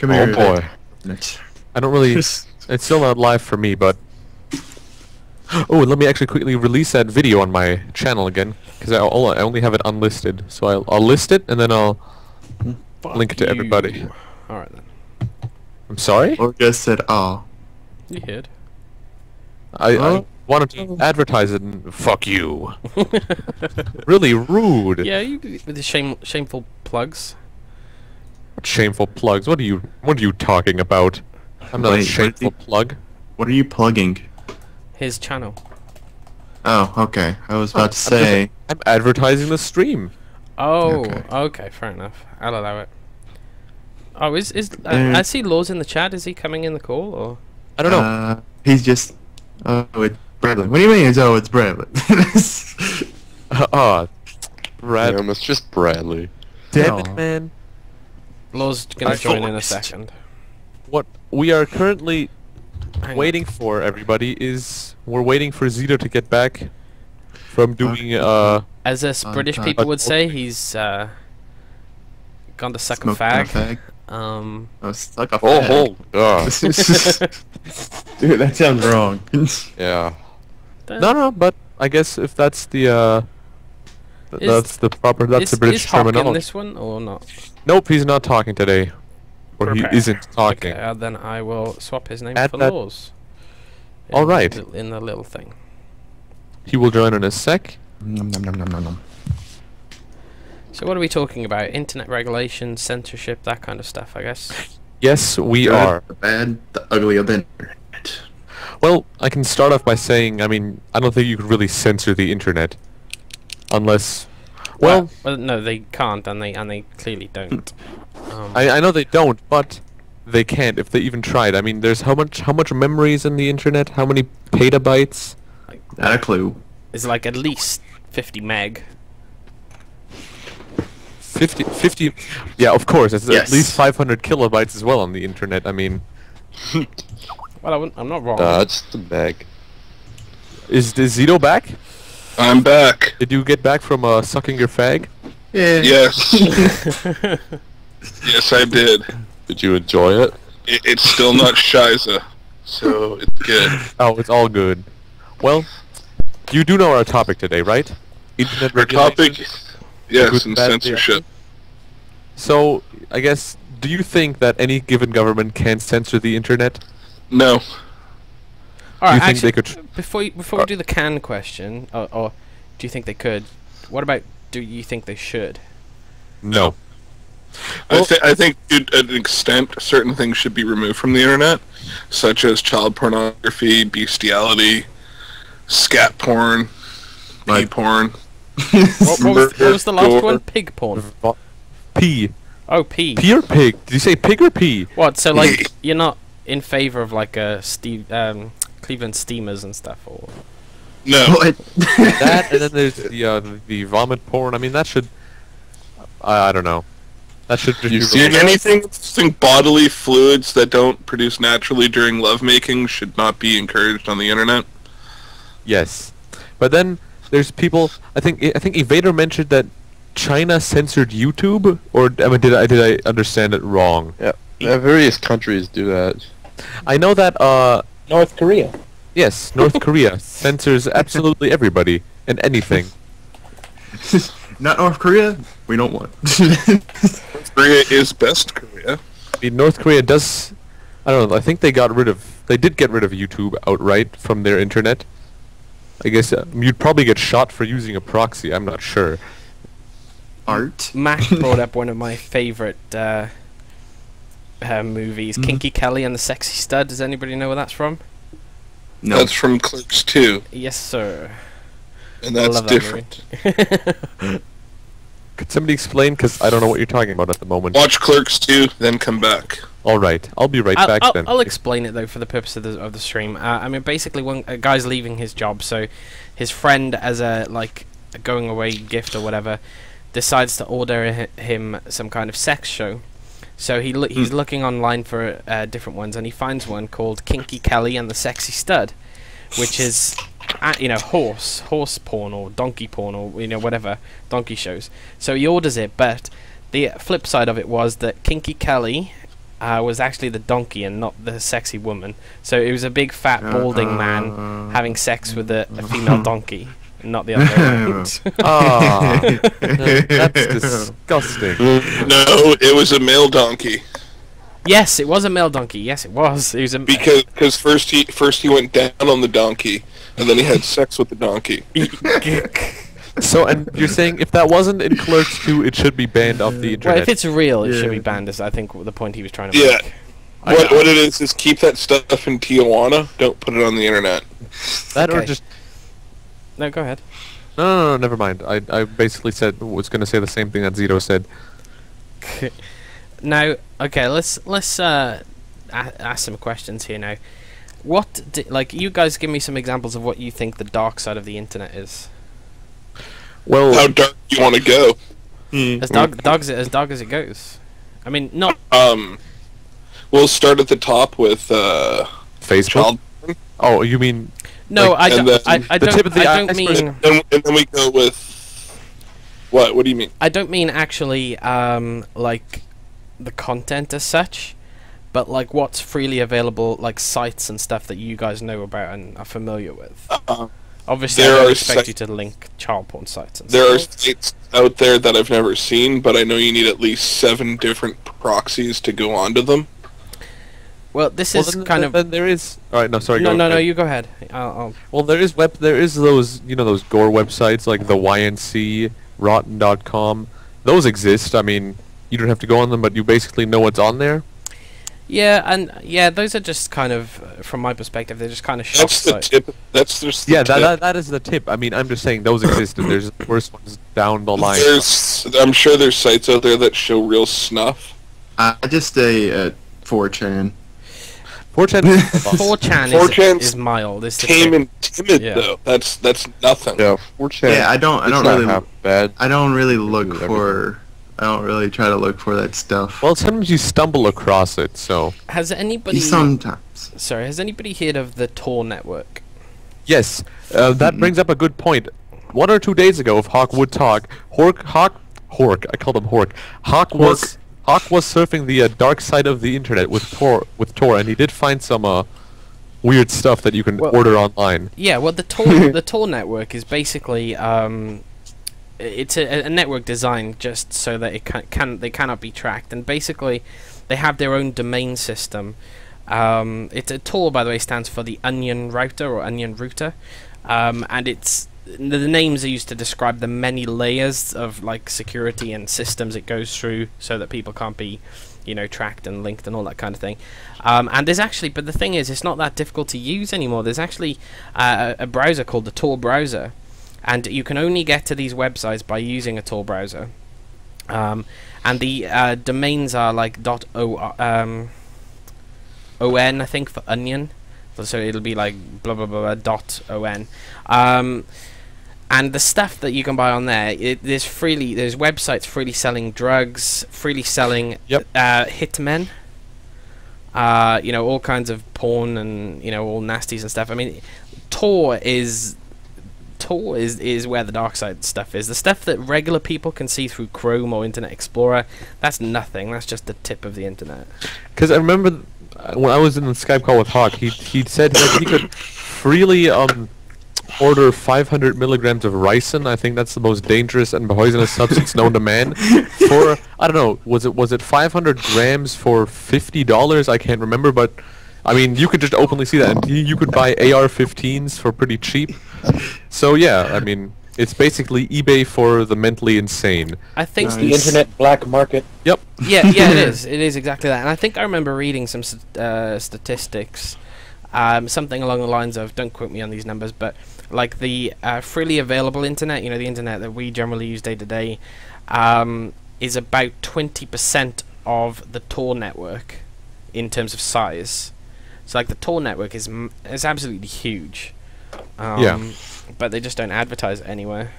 Come Oh here. boy. Mitch. I don't really... It's still not live for me, but... Oh, let me actually quickly release that video on my channel again, because I only have it unlisted. So I'll list it, and then I'll link it to everybody. Alright then. I'm sorry? Orca said, "Oh." You heard. I wanted to advertise it, and fuck you. Really rude. Yeah, you with the shameful plugs. What shameful plugs? What are you talking about? I'm not a Wait, shameful plug. What are you plugging? His channel. Oh, okay. I was about to say. I'm advertising the stream. Oh, Okay. okay, fair enough. I'll allow it. Oh, I see Laws in the chat. Is he coming in the call or? I don't know. He's just. Oh, it's Bradley. What do you mean? It's Bradley. Brad. Damn, it's just Bradley. Damn No. it, man. Laws gonna join in a second. What we are currently Hang on. waiting for, everybody, is we're waiting for Zito to get back from doing As us British time. people would say, he's gone to suck a Smoke fag. Oh, suck a Oh, fag. hold on. Dude, that sounds wrong. Yeah. no, but I guess if that's the that's the British is Hawk in terminology. this one or not? Nope, he's not talking today. Or he Prepare. isn't talking. Okay, then I will swap his name Add for that- Laws. All right. In the little thing. He will join in a sec. Nom, nom, nom, nom, nom, nom. So what are we talking about? Internet regulations, censorship, that kind of stuff, I guess. Yes, we Good, are. The bad, the ugly of the internet. Well, I can start off by saying, I mean, I don't think you could really censor the internet, unless, well, No, they can't, and they clearly don't. I know they don't, but they can't if they even tried. I mean, there's how much memory is in the internet? How many petabytes? Not a clue. It's like at least 50 meg. 50, yeah, of course, it's Yes. at least 500 kilobytes as well on the internet. I mean, Well, I'm not wrong. That's the bag. is Zito back? I'm back. Did you get back from sucking your fag? Yeah. Yes. Yes, I did. Did you enjoy it? It's still not Shiza, so it's good. Oh, it's all good. Well, you do know our topic today, right? Internet Our regulation. topic, yes, Good, and bad, censorship. So, I guess, do you think that any given government can censor the internet? No. Alright, think actually, they could before we do the can question, or do you think they could? What about, do you think they should? No. I think to an extent, certain things should be removed from the internet, such as child pornography, bestiality, scat porn, pee Like- porn. What was the last Gore. one? Pig porn. P. Oh, pee. P or pig? Did you say pig or pee? What? So like you're not in favor of like Cleveland Steamers and stuff, or? No. What? That, and then there's the vomit porn. I mean, that should... I don't know. That should just You be see released. Anything bodily fluids that don't produce naturally during lovemaking should not be encouraged on the internet. Yes. But then there's people... I think Evader mentioned that China censored YouTube, or I mean, did I understand it wrong? Yeah. Various countries do that. I know that North Korea. yes, North Korea censors absolutely everybody and anything. Not North Korea? We don't want. Korea is best Korea. I mean, North Korea does... I don't know, I think they did get rid of YouTube outright from their internet. I guess you'd probably get shot for using a proxy, I'm not sure. Art? Mac brought up one of my favorite movies, Kinky Kelly and the Sexy Stud. Does anybody know where that's from? No. That's from Clerks 2, Yes, sir. and I that's love different. That movie. Could somebody explain? Because I don't know what you're talking about at the moment. Watch Clerks 2, then come back. Alright, I'll be right back then. I'll explain it though for the purpose of the stream. I mean, basically, when a guy's leaving his job, so his friend, as a going away gift or whatever, decides to order him some kind of sex show. So he's looking online for different ones, and he finds one called Kinky Kelly and the Sexy Stud, which is horse porn or donkey porn or whatever, donkey shows. So he orders it, but the flip side of it was that Kinky Kelly was actually the donkey and not the sexy woman. So it was a big fat balding man having sex with a female donkey, and not the other way around. Ah, that's disgusting. No, it was a male donkey. Yes, it was a male donkey. Yes, it was. It was a Because first he went down on the donkey, and then he had sex with the donkey. So, and you're saying if that wasn't in Clerks 2, it should be banned off the internet? Well, if it's real, it should Yeah. be banned. Is I think the point he was trying to Yeah. make. What it is keep that stuff in Tijuana. Don't put it on the internet. that or Okay. just... No, go ahead. No, never mind. I basically was going to say the same thing that Zito said. Now, okay, let's ask some questions here now. Like, you guys give me some examples of what you think the dark side of the internet is. Well, How dark you want to go? As dark as it goes. I mean, not. We'll start at the top with Facebook? child. Oh, you mean... No, like, I and don't. then I the don't. tip of the I don't iceberg- mean. And then we go with what? What do you mean? I don't mean actually, like the content as such, but like what's freely available, like sites and stuff that you guys know about and are familiar with. Obviously, I there don't are expect you to link child porn sites and There are stuff. sites out there that I've never seen, but I know you need at least 7 different proxies to go onto them. Well, this Well, is then, kind then, of. then there is... Alright, no, sorry, No, go ahead. you go ahead. I'll Well, there is those, those gore websites like the YNC, Rotten.com. Those exist. I mean, you don't have to go on them, but you basically know what's on there. Yeah, and those are just kind of, from my perspective, they're just kind of shock That's the sites. tip. That's just the Yeah, tip. that is the tip. I mean, I'm just saying those exist, and there's worse ones down the line. I'm sure there's sites out there that show real snuff. I just stay at 4chan. 4chan 4chan 4chan's is mild. It's the Tame thing. and timid Yeah. though. That's nothing. Yeah, 4chan. Yeah, I don't it's not really, half bad. I don't really look Everything. for, I don't really try to look for that stuff. Well, sometimes you stumble across it, so... Has anybody? Sometimes. Sorry, has anybody heard of the Tor network? Yes, that brings up a good point. 1 or 2 days ago, if Hawk would talk, Hork, I called him Hork. Hawk was surfing the dark side of the internet with Tor, and he did find some weird stuff that you can Well- order online. Yeah, well, the Tor network is basically it's a network designed just so that it they cannot be tracked, and basically they have their own domain system. It's a Tor, by the way, stands for the Onion Router or Onion Router, and it's the names are used to describe the many layers of like security and systems it goes through, so that people can't be, tracked and linked and all that kind of thing. And there's actually, but the thing is, it's not that difficult to use anymore. There's actually a browser called the Tor browser, and you can only get to these websites by using a Tor browser. And the domains are like .on, I think, for onion. So it'll be like blah blah blah .on. And the stuff that you can buy on there, there's websites freely selling drugs, freely selling hitmen, all kinds of porn and all nasties and stuff. I mean, Tor is where the dark side stuff is. The stuff that regular people can see through Chrome or Internet Explorer, that's nothing. That's just the tip of the internet. Because I remember when I was in the Skype call with Hawk, he said that he could freely order 500 milligrams of ricin. I think that's the most dangerous and poisonous substance known to man. For I don't know, was it 500 grams for $50? I can't remember, but I mean, you could just openly see that, and you could buy AR-15s for pretty cheap. So yeah, I mean, it's basically eBay for the mentally insane. I think Nice. The internet black market. Yep. yeah, it is. It is exactly that. And I think I remember reading some statistics, something along the lines of, don't quote me on these numbers, but like the freely available internet, the internet that we generally use day to day, is about 20% of the Tor network in terms of size. So like the Tor network is absolutely huge. Yeah. But they just don't advertise it anywhere.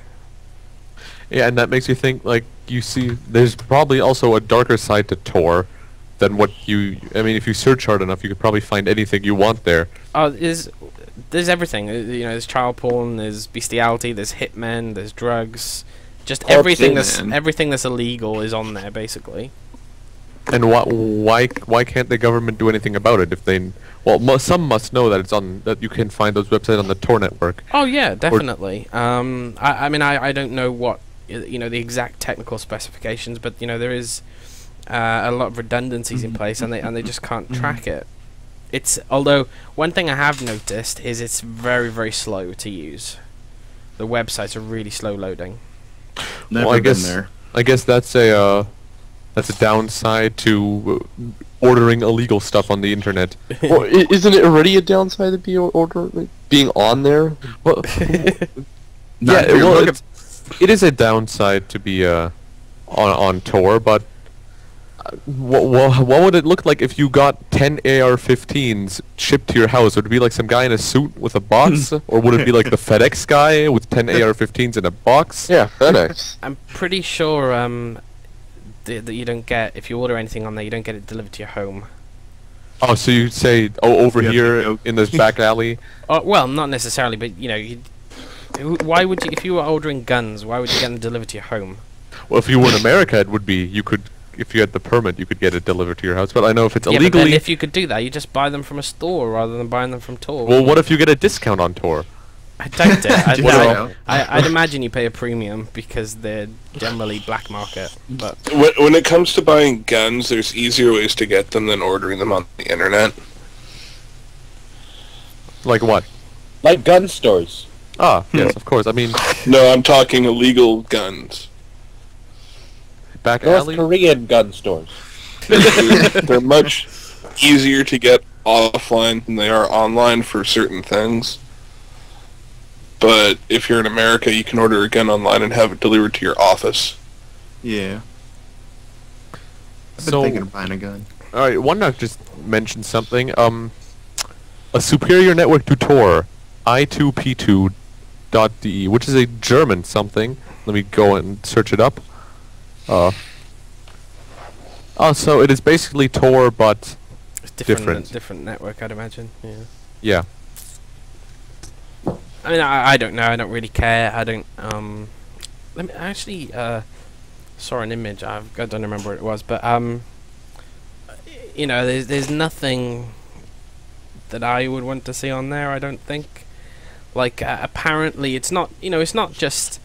Yeah, and that makes you think, like, you see, there's probably also a darker side to Tor than what I mean, if you search hard enough, you could probably find anything you want there. Oh, there's everything. There's child porn, there's bestiality, there's hitmen, there's drugs. Just everything man. everything that's illegal is on there, basically. And why can't the government do anything about it if they? Well, some must know that that you can find those websites on the Tor network. Oh yeah, definitely. I mean, I don't know what the exact technical specifications, but there is a lot of redundancies in place, and they just can't track it. Although one thing I have noticed is it's very, very slow to use. The websites are really slow loading. Never Well, been there. I guess that's a downside to ordering illegal stuff on the internet. Well, isn't it already a downside to being on there? Well, Not yeah, if you're well, looking- it is a downside to be on Tor, but what would it look like if you got 10 AR-15s shipped to your house? Would it be like some guy in a suit with a box, or would it be like the FedEx guy with 10 AR-15s in a box? Yeah, FedEx. I'm pretty sure that you don't get, if you order anything on there, you don't get it delivered to your home. Oh, so you say, over You have to here go- in this back alley? Well, not necessarily, but why would you, if you were ordering guns, why would you get them delivered to your home? Well, if you were in America, it would be, you could, if you had the permit, you could get it delivered to your house. But I know if it's Yeah, but illegally... then if you could do that, you just buy them from a store rather than buying them from Tor. Well, what if you get a discount on Tor? I doubt it. Yeah. I'd imagine you pay a premium because they're generally black market. But When it comes to buying guns, there's easier ways to get them than ordering them on the internet. Like what? Like gun stores. Ah, yes, of course. I mean, No, I'm talking illegal guns. back North alley? Korean gun stores. They're much easier to get offline than they are online for certain things. But if you're in America, you can order a gun online and have it delivered to your office. Yeah. I've been So- thinking of buying a gun. Alright, OneNote just mentioned something. A superior network to Tor, I2P2.de, which is a German something. Let me go and search it up. So it is basically Tor, but it's Different. different network, I'd imagine. Yeah. yeah. I mean, I don't know. I don't really care. I don't. Let me actually saw an image. I don't remember what it was, but there's nothing that I would want to see on there. I don't think. Like apparently, it's not. It's not just.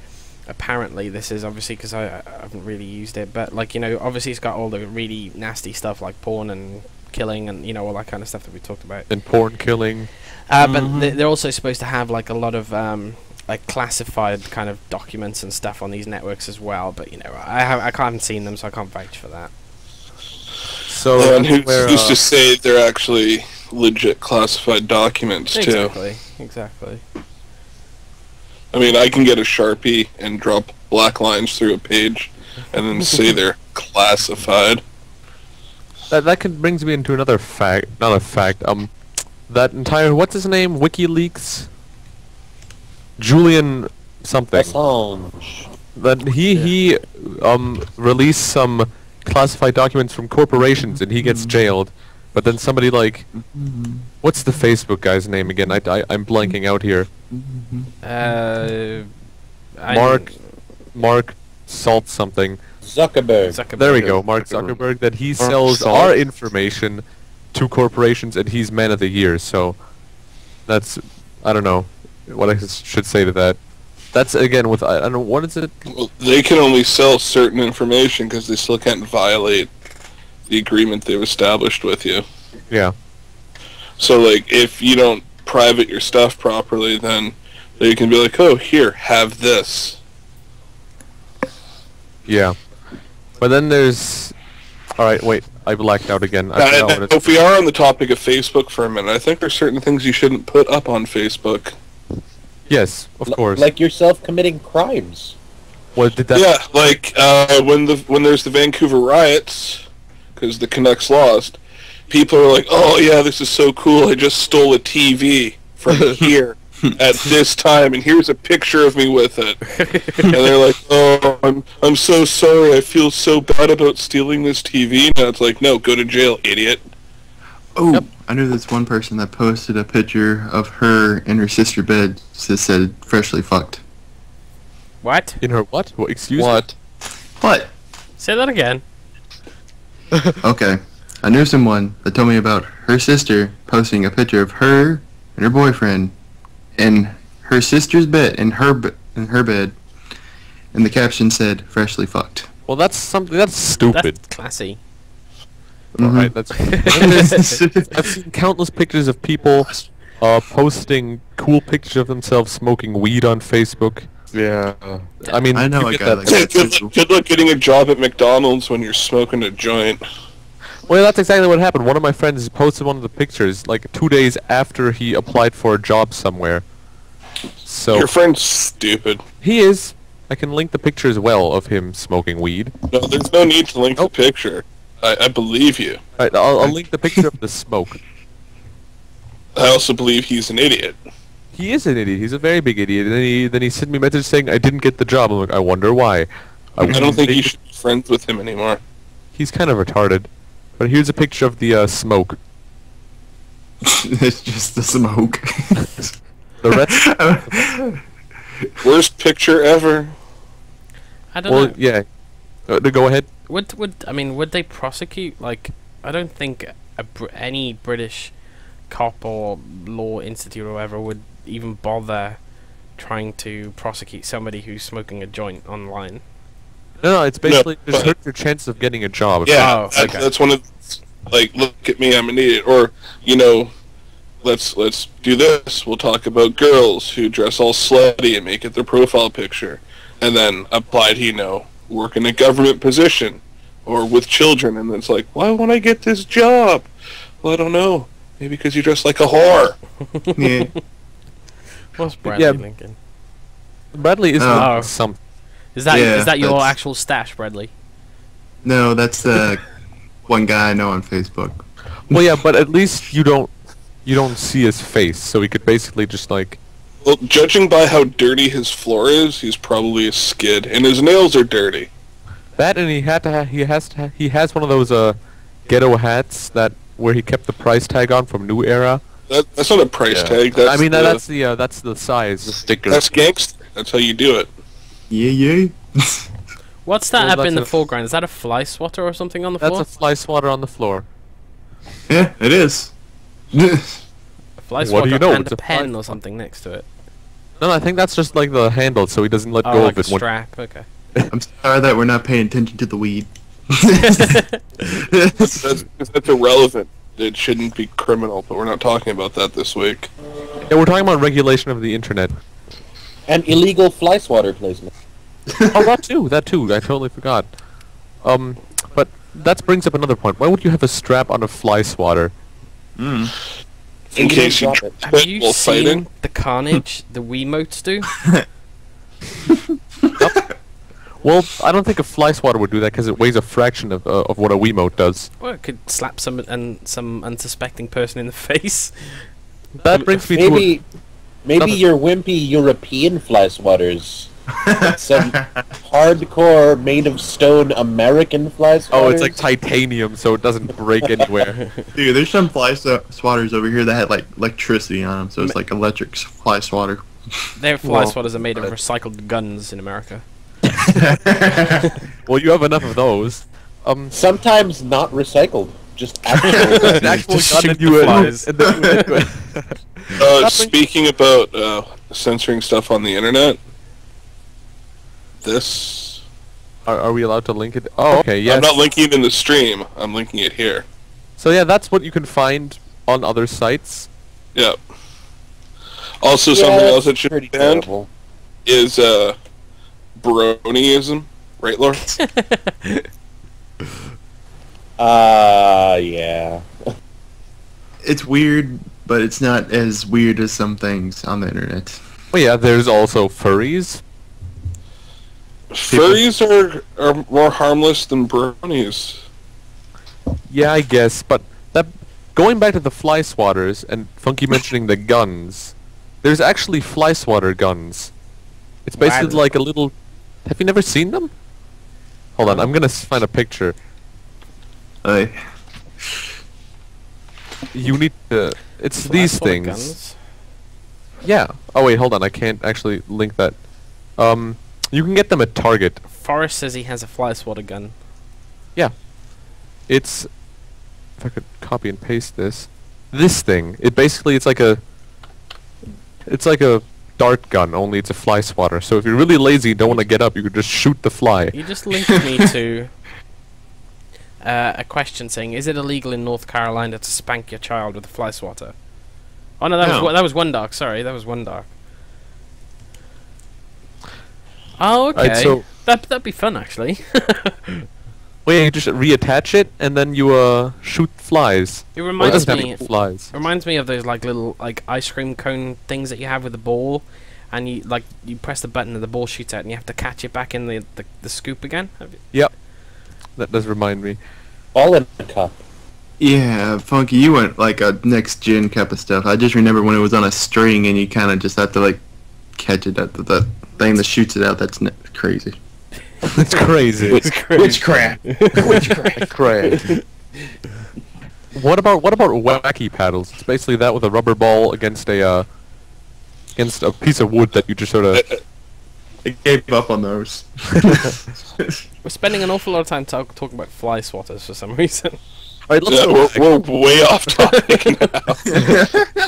Apparently, this is obviously because I haven't really used it, but like obviously it's got all the really nasty stuff like porn and killing and all that kind of stuff that we talked about. And porn killing. But they're also supposed to have like a lot of like classified kind of documents and stuff on these networks as well. But I haven't seen them, so I can't vouch for that. So And where, who's to say they're actually legit classified documents, too? Exactly. I mean, I can get a Sharpie and draw black lines through a page and then say they're classified. that brings me into another fact. Not a fact. That entire, what's his name? WikiLeaks? Julian something. Assange. That he released some classified documents from corporations and he gets jailed. But then somebody like, what's the Facebook guy's name again? I'm blanking out here. Mark Salt something. Zuckerberg. There we go, Mark Zuckerberg. That he sells Salt. our information to corporations and he's man of the year. So that's, I don't know what I should say to that. That's again with, I don't know, what is it? Well, they can only sell certain information because they still can't violate the agreement they've established with you. Yeah. So, like, if you don't private your stuff properly, then they can be like, oh, here, have this. Yeah. But then there's... Alright, wait. I blacked out again. I Now, forgot what if we are on the topic of Facebook for a minute, I think there's certain things you shouldn't put up on Facebook. Yes, of course. Like yourself committing crimes. What did that... Yeah, like, when there's the Vancouver riots, because the Canucks lost, people are like, oh, yeah, this is so cool, I just stole a TV from here at this time, and here's a picture of me with it. And they're like, oh, I'm so sorry, I feel so bad about stealing this TV. Now it's like, no, go to jail, idiot. Oh, Yep. I knew this one person that posted a picture of her in her sister's bed that said freshly fucked. What? In her what? What? Excuse me? What? What? Say that again. Okay. I knew someone that told me about her sister posting a picture of her and her boyfriend in her sister's bed, in her bed, and the caption said, "Freshly fucked." Well, that's something that's stupid. That's classy. Alright, that's. I've seen countless pictures of people posting cool pictures of themselves smoking weed on Facebook. Yeah. I mean, I know you a get guy that. like that too. Good luck getting a job at McDonald's when you're smoking a joint. Well, that's exactly what happened. One of my friends posted one of the pictures like 2 days after he applied for a job somewhere. So Your friend's stupid. he is. I can link the picture as well of him smoking weed. No, there's no need to link the picture. I believe you. Alright, I'll link the picture of the smoke. I also believe he's an idiot. He is an idiot. He's a very big idiot. And then he sent me a message saying I didn't get the job. I'm like, I wonder why. I don't think you should be friends with him anymore. He's kind of retarded. But here's a picture of the smoke. It's just the smoke. The rest. Worst picture ever. I don't Well, know. yeah. Go ahead. Would they prosecute? Like, I don't think any British cop or law institute or whatever would even bother trying to prosecute somebody who's smoking a joint online. No, it's basically No, just but- hurt your chances of getting a job. Oh, okay. That's one of like, look at me, I'm an idiot. Or, you know, let's do this. We'll talk about girls who dress all slutty and make it their profile picture, and then apply to, you know, work in a government position or with children. And it's like, why won't I get this job? Well, I don't know. Maybe because you dress like a whore. Yeah. What's Bradley Yeah. Lincoln? Bradley is Oh. some. Is that Yeah, your that's- actual stash, Bradley? No, that's the one guy I know on Facebook. Well, yeah, but at least you don't see his face, so he could basically just like. Well, judging by how dirty his floor is, he's probably a skid, and his nails are dirty. That, and he has one of those ghetto hats that where he kept the price tag on from New Era. That's not a price Yeah. tag. That's I mean the, that's the size. Sticker. that's gangster. That's how you do it. Yeah. What's that Well, up in that's the a- foreground? Is that a fly swatter or something on the That's floor? a fly swatter on the floor. Yeah, it is. A fly What do swatter you know? and It's a a fly pen or something next to it. No, I think that's just like the handle, so he doesn't let Oh, go like of a it. strap. Okay. I'm sorry that we're not paying attention to the weed. That's irrelevant. It shouldn't be criminal, but we're not talking about that this week. Yeah, we're talking about regulation of the internet. And illegal fly swatter placement. Oh, that too. I totally forgot. But that brings up another point. Why would you have a strap on a fly swatter? In you case you drop drop it. Have it you while seen fighting. the carnage the Wiimotes do? Well, I don't think a fly swatter would do that because it weighs a fraction of what a Wiimote does. Well, it could slap some unsuspecting person in the face. That brings me to Maybe Nothing. your wimpy European fly swatters. Some hardcore made of stone American fly swatters. oh, it's like titanium, so it doesn't break anywhere. Dude, there's some fly swatters over here that had like electricity on them, so it's like electric fly swatter. Their fly Well, swatters are made of recycled guns in America. Well, you have enough of those. Sometimes not recycled, just actual. An actual Just gun shoot and the you flies. and then you into it. Speaking about censoring stuff on the internet, this... Are we allowed to link it? Oh, okay, yes. I'm not linking it in the stream. I'm linking it here. So yeah, that's what you can find on other sites. Yep. Also, Yeah, something else that that's should be pretty banned terrible. is bronyism. Right, Laura? Yeah. It's weird, but it's not as weird as some things on the internet. Well, yeah, there's also furries. Furries are more harmless than bronies. Yeah, I guess, but that going back to the fly swatters and Funky mentioning the guns, there's actually fly swatter guns. It's basically Wow. like a little. Have you never seen them? Hold on, I'm gonna find a picture. You need to. It's Fly these swatter things. guns? Yeah. Oh wait, hold on. I can't actually link that. You can get them at Target. Forrest says he has a fly swatter gun. It's, if I could copy and paste this thing. It's like a dart gun, only it's a fly swatter. So if you're really lazy, don't want to get up, you could just shoot the fly. You just linked me to a question saying, "Is it illegal in North Carolina to spank your child with a fly swatter?" Oh no, that was One Dark. Sorry, that was One Dark. Oh, okay. Right, so That'd be fun, actually. well, yeah, you just reattach it and then you shoot flies. It reminds me. Flies. It reminds me of those like little like ice cream cone things that you have with the ball, and you press the button and the ball shoots out, and you have to catch it back in the scoop again. Yep. That does remind me. All in a cup. Yeah, Funky, you went like a next gen cup of stuff. I just remember when it was on a string and you kind of just have to like catch it at the thing that shoots it out. That's crazy. It's crazy. Witchcraft. Witchcraft. What about wacky paddles? It's basically that with a rubber ball against a piece of wood that you just sort of. I gave up on those. We're spending an awful lot of time talking about fly swatters for some reason. Alright, let's we're way off topic now.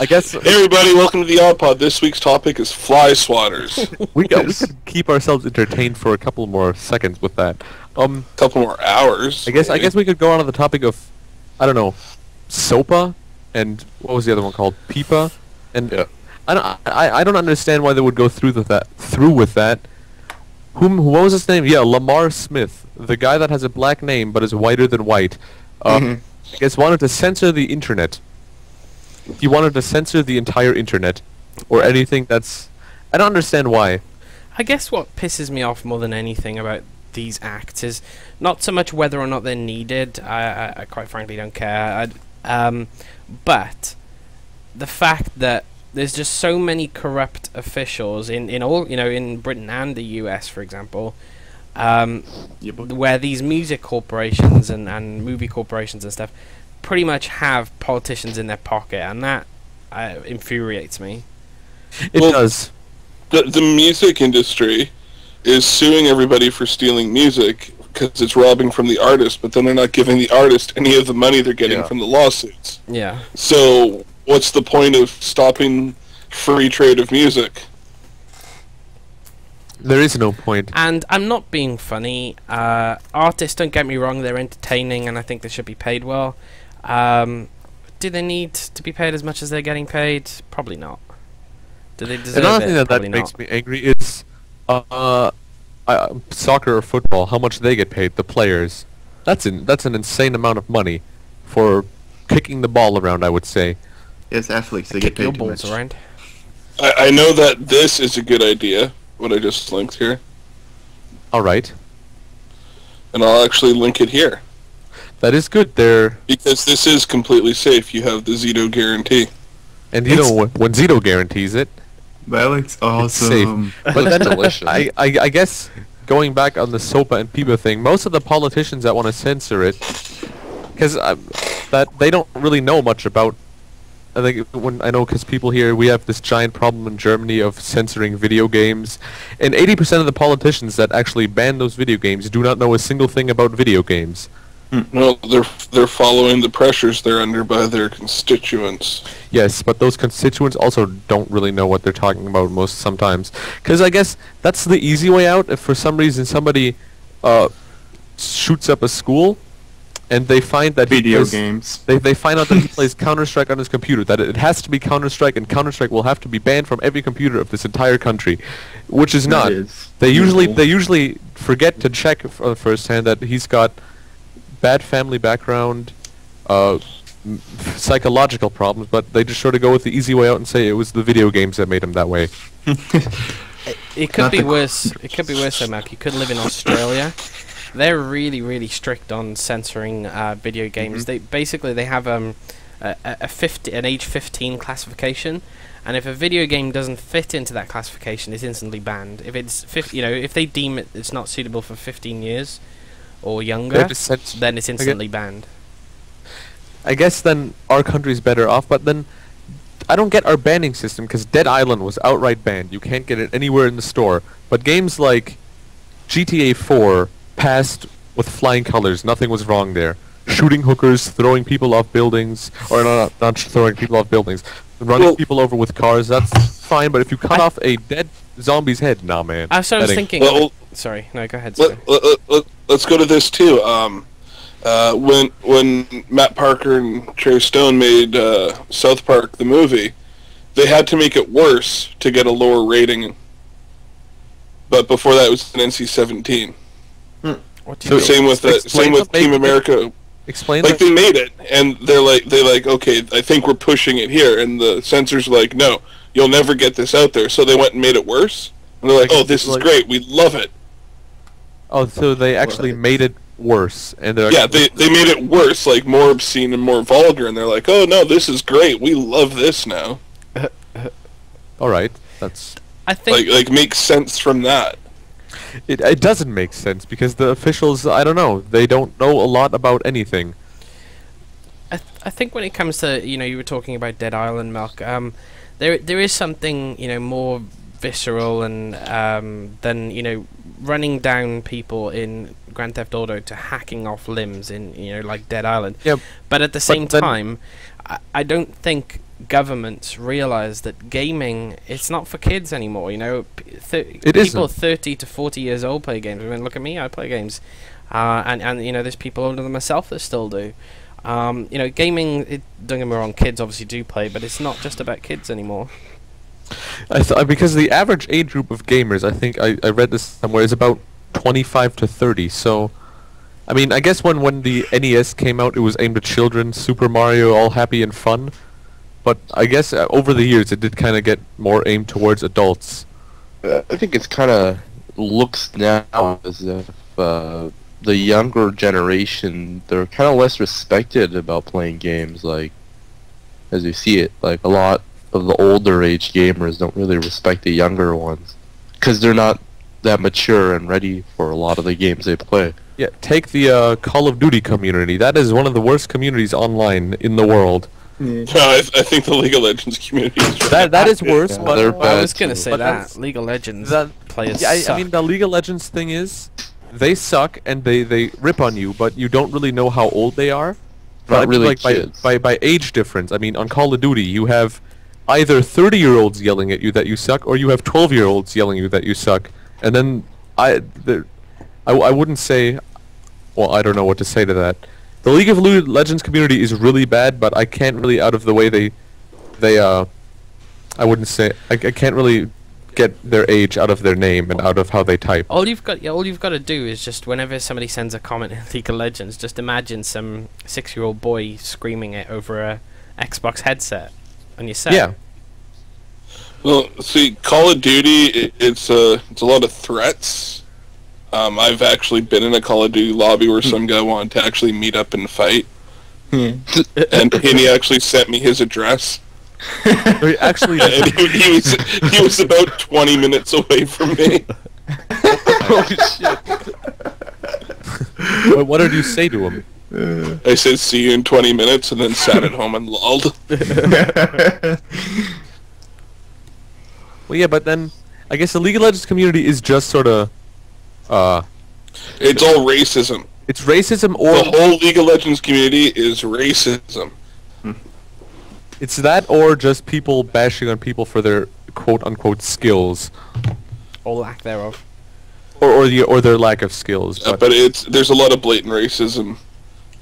I guess Hey everybody, welcome to the Oddpod. This week's topic is fly swatters. we could keep ourselves entertained for a couple more seconds with that. Couple more hours. I guess we could go on to the topic of, I don't know, SOPA, and what was the other one called? PIPA, and Yeah. I don't understand why they would go through with that. What was his name? Yeah, Lamar Smith, the guy that has a black name but is whiter than white. I guess wanted to censor the internet. He wanted to censor the entire internet, or anything that's. I don't understand why. I guess what pisses me off more than anything about these acts is not so much whether or not they're needed. I quite frankly don't care. But the fact that there's just so many corrupt officials in all, in Britain and the US, for example, where these music corporations and movie corporations and stuff pretty much have politicians in their pocket, and that infuriates me. It does. The music industry is suing everybody for stealing music because it's robbing from the artist, but then they're not giving the artist any of the money they're getting from the lawsuits. Yeah. So what's the point of stopping free trade of music? There is no point. And I'm not being funny. Artists, don't get me wrong, they're entertaining, and I think they should be paid well. Do they need to be paid as much as they're getting paid? Probably not. Do they deserve Another it? thing that Probably makes not. me angry is soccer or football. How much they get paid, the players. That's an insane amount of money for kicking the ball around, I would say. Yes, athletes, they Kick get your paid too balls much. around. I know that this is a good idea, what I just linked here, All right, and I'll actually link it here. that is good there. Because this is completely safe. You have the Zito guarantee. And you know when Zito guarantees it, That looks awesome. safe. But then delicious. I guess going back on the SOPA and PIPA thing, most of the politicians that want to censor it, because that they don't really know much about. I think because people here, we have this giant problem in Germany of censoring video games, and 80% of the politicians that actually ban those video games do not know a single thing about video games. No, they're following the pressures they're under by their constituents. Yes, but those constituents also don't really know what they're talking about sometimes. Because I guess that's the easy way out. If for some reason somebody shoots up a school, and they find that Video games. They find out that he plays Counter-Strike on his computer, that it has to be Counter-Strike, and Counter-Strike will have to be banned from every computer of this entire country, which is not. They usually forget to check firsthand that he's got bad family background, psychological problems, but they just sort of go with the easy way out and say it was the video games that made him that way. It could be worse. It could be worse, though, Mac. You could live in Australia. They're really, really strict on censoring video games. They have an age 15 classification, and if a video game doesn't fit into that classification, it's instantly banned. If it's if they deem it's not suitable for 15 years or younger, then it's instantly banned. I guess then our country's better off, but then I don't get our banning system, because Dead Island was outright banned. You can't get it anywhere in the store. But games like GTA 4 passed with flying colors. Nothing was wrong there. shooting hookers, throwing people off buildings, or not throwing people off buildings, running Well- people over with cars. That's fine, but if you cut off a dead zombie's head, nah, man. I was that ain't- thinking. Well, Sorry, no, go ahead. Sorry. let's go to this too. When Matt Parker and Cherry Stone made South Park the movie, they had to make it worse to get a lower rating. But before that, it was an NC-17. What do you So- Same with explain what Team made it- America. Explain Like that. they made it, and they're like, okay, I think we're pushing it here, and the censors are like, no, you'll never get this out there. So they went and made it worse, and they're like, oh, this is Like- great, we love it. Oh, so they actually made it worse, and they're Yeah, they made it worse, like more obscene and more vulgar, and they're like, oh no, this is great, we love this now. all right. That's I think Like makes sense from that. it. Doesn't make sense because the officials, I don't know, they don't know a lot about anything. I think when it comes to, you were talking about Dead Island, Milk. There is something, more visceral and than running down people in Grand Theft Auto to hacking off limbs in like Dead Island. Yeah, But at the same then- time, I don't think governments realize that gaming, it's not for kids anymore. It people isn't. 30 to 40 years old play games. I mean, look at me, I play games, and there's people older than myself that still do. Gaming. Don't get me wrong, kids obviously do play, but it's not just about kids anymore. Because the average age group of gamers, I think I read this somewhere, is about 25 to 30. So, I mean, I guess when the NES came out, it was aimed at children. Super Mario, all happy and fun. But I guess over the years, it did kind of get more aimed towards adults. I think it's kind of looks now as if the younger generation, they're kind of less respected about playing games. Like, as you see it, like a lot of the older age gamers don't really respect the younger ones because they're not that mature and ready for a lot of the games they play. Yeah, take the Call of Duty community. That is one of the worst communities online in the world. No, I think the League of Legends community is That is worse, Yeah, but they're Well, I bad was gonna too. say But that that's- League of Legends that- players yeah, suck. I mean, the League of Legends thing is, they suck and they rip on you, but you don't really know how old they are. But I Not mean, really like kids. by age difference. I mean, on Call of Duty, you have either 30-year-olds yelling at you that you suck, or you have 12-year-olds yelling at you that you suck. And then I wouldn't say, well, I don't know what to say to that. The League of Legends community is really bad, but I can't really, out of the way they I wouldn't say, I can't really get their age out of their name and out of how they type. All you've got to do is just whenever somebody sends a comment in League of Legends, just imagine some 6-year-old boy screaming it over a Xbox headset, and you're set. Yeah. Well, see, Call of Duty, it's a lot of threats. I've actually been in a Call of Duty lobby where some guy wanted to actually meet up and fight, and he actually sent me his address. Actually, And he was about 20 minutes away from me. what did you say to him? I said, "See you in 20 minutes," and then sat at home and lolled. Well, yeah, but then I guess the League of Legends community is just sort of, It's all racism. it's racism, The or whole League of Legends community is racism. it's that, or just people bashing on people for their quote-unquote skills, Or lack thereof. or their lack of skills. But, But there's a lot of blatant racism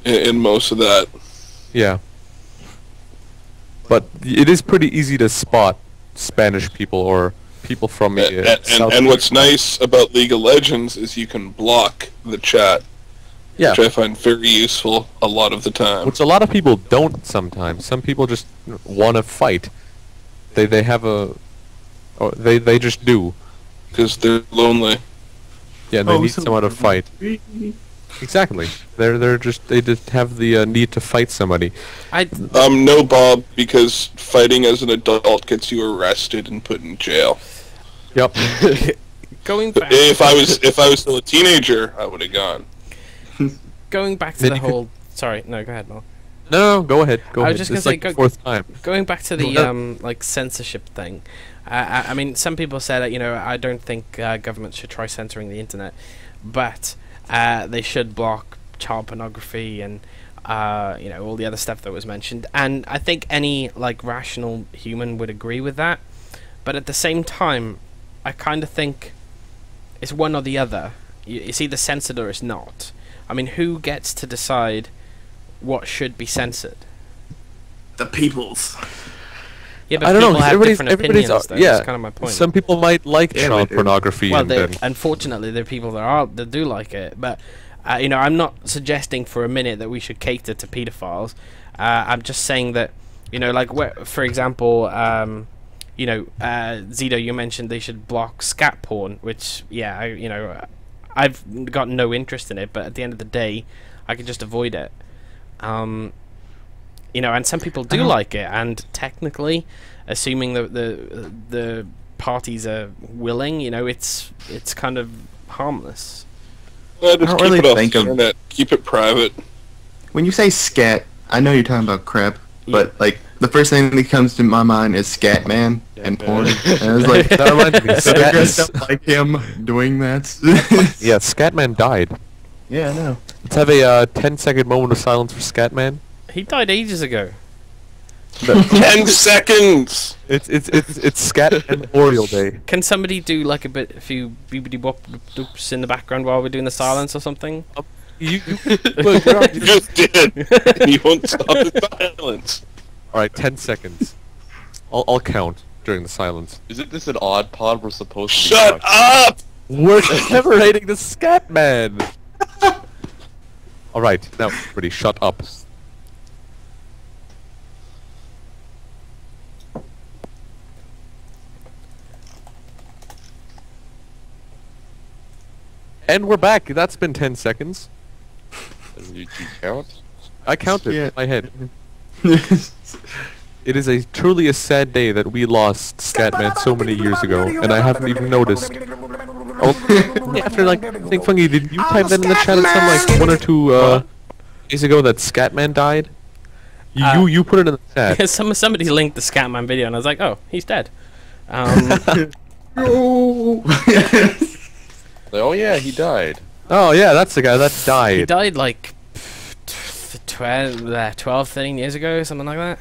in most of that. yeah, but it is pretty easy to spot Spanish people or people from South And what's nice about League of Legends is you can block the chat, Yeah, which I find very useful a lot of the time. which a lot of people don't sometimes. Some people just want to fight. They have a, or they just do. Because they're lonely. Yeah, and they need someone to fight. Exactly. They just have the need to fight somebody. No, Bob, because fighting as an adult gets you arrested and put in jail. Yep. Going back, If I was still a teenager, I would have gone. going back to Then the you could- whole. Sorry, no, go ahead, Mark. No, go ahead. Go I was ahead. just gonna It's say, like the go- fourth time. Going back to the No. like censorship thing. I mean, some people say that I don't think governments should try censoring the internet, but they should block child pornography and all the other stuff that was mentioned, and I think any like rational human would agree with that. But at the same time, I kind of think it's one or the other. It's either censored or it's not. I mean, who gets to decide what should be censored? The peoples. Yeah, but I don't know. people have Everybody's different opinions, though. yeah. That's kind of my point. Some people might like Yeah, child we do. pornography, Well, and then unfortunately, there are people that do like it, but I'm not suggesting for a minute that we should cater to pedophiles. I'm just saying that, like for example, Zido, you mentioned they should block scat porn, which I've got no interest in it, but at the end of the day, I can just avoid it. And some people do like it, and technically, assuming that the parties are willing, it's kind of harmless. Well, just I don't keep really it off think the of- internet. Keep it private. When you say scat, I know you're talking about crap, but like the first thing that comes to my mind is scat man and porn. And I was like, that reminds me. so you guys Scat- don't like him doing that? yeah, Scatman died. Yeah, I know. Let's have a 10-second moment of silence for Scatman. He died ages ago. 10 seconds! It's Scat Memorial Day. Can somebody do like a few beepity bop doops in the background while we're doing the silence or something? You Look, you just did. And you won't stop the silence. all right, 10 seconds. I'll count during the silence. Isn't this an odd pod we're supposed to be Shut talking? up! We're commemorating the Scatman. All right, now everybody, shut up. And we're back. That's been 10 seconds. Did you count? I counted Yeah. in my head. It is truly a sad day that we lost Scatman so many years ago, and I haven't even noticed. Oh, after like, I think Fungi, did you type that in the chat at some like 1 or 2 days ago that Scatman died? You put it in the chat. Somebody linked the Scatman video, and I was like, oh, he's dead. Um, Oh yeah, he died. Oh yeah, that's the guy that he died. died like 12, 13 years ago, something like that.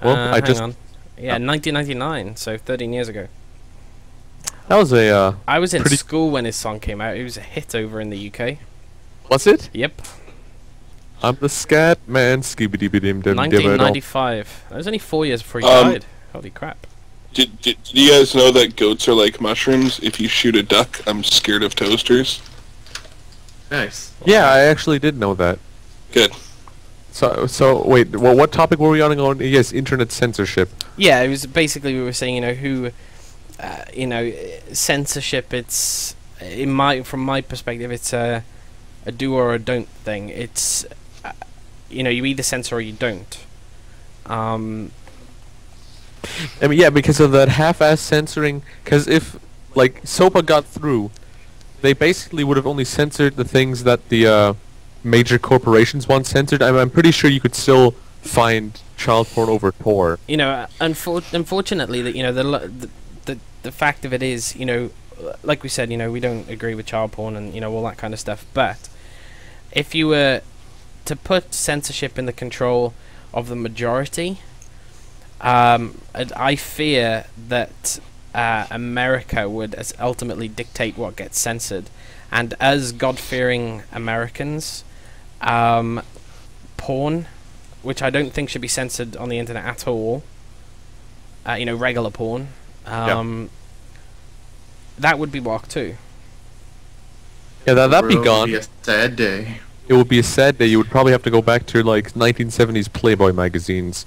Well, I hang just on. Yeah, 1999, so 13 years ago. that was a I was in Pretty- school when his song came out. It was a hit over in the UK. was it? Yep, I'm the Scatman, skibidi dim dim 1995. That was only 4 years before he Um, died. Holy crap. Did you guys know that goats are like mushrooms? If you shoot a duck, I'm scared of toasters. Nice. Yeah, I actually did know that. Good. So wait, well, what topic were we on? Yes, internet censorship. Yeah, it was basically we were saying, censorship. It's from my perspective, it's a do or a don't thing. It's you either censor or you don't. I mean, yeah, because of that half-ass censoring. Because if like SOPA got through, they basically would have only censored the things that the major corporations want censored. I'm pretty sure you could still find child porn over Tor. Unfortunately, that the fact of it is, like we said, we don't agree with child porn and all that kind of stuff. But if you were to put censorship in the control of the majority, I fear that America would ultimately dictate what gets censored, and as God-fearing Americans, porn, which I don't think should be censored on the internet at all, regular porn, that would be blocked too. Yeah, that'd be World gone. would be a sad day. It would be a sad day. You would probably have to go back to like 1970s Playboy magazines.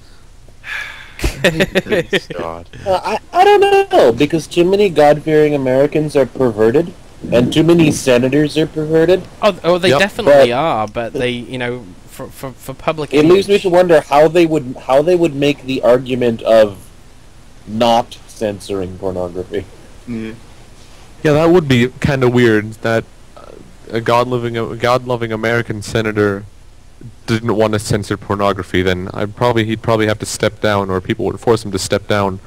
God. I don't know, because too many God-fearing Americans are perverted, and too many senators are perverted. Oh, they Yep. definitely But- are, but they, for public It leaves me image- to wonder how they would make the argument of not censoring pornography. Yeah. Yeah, that would be kind of weird that a God-loving American senator didn't want to censor pornography. Then he'd probably have to step down, or people would force him to step down.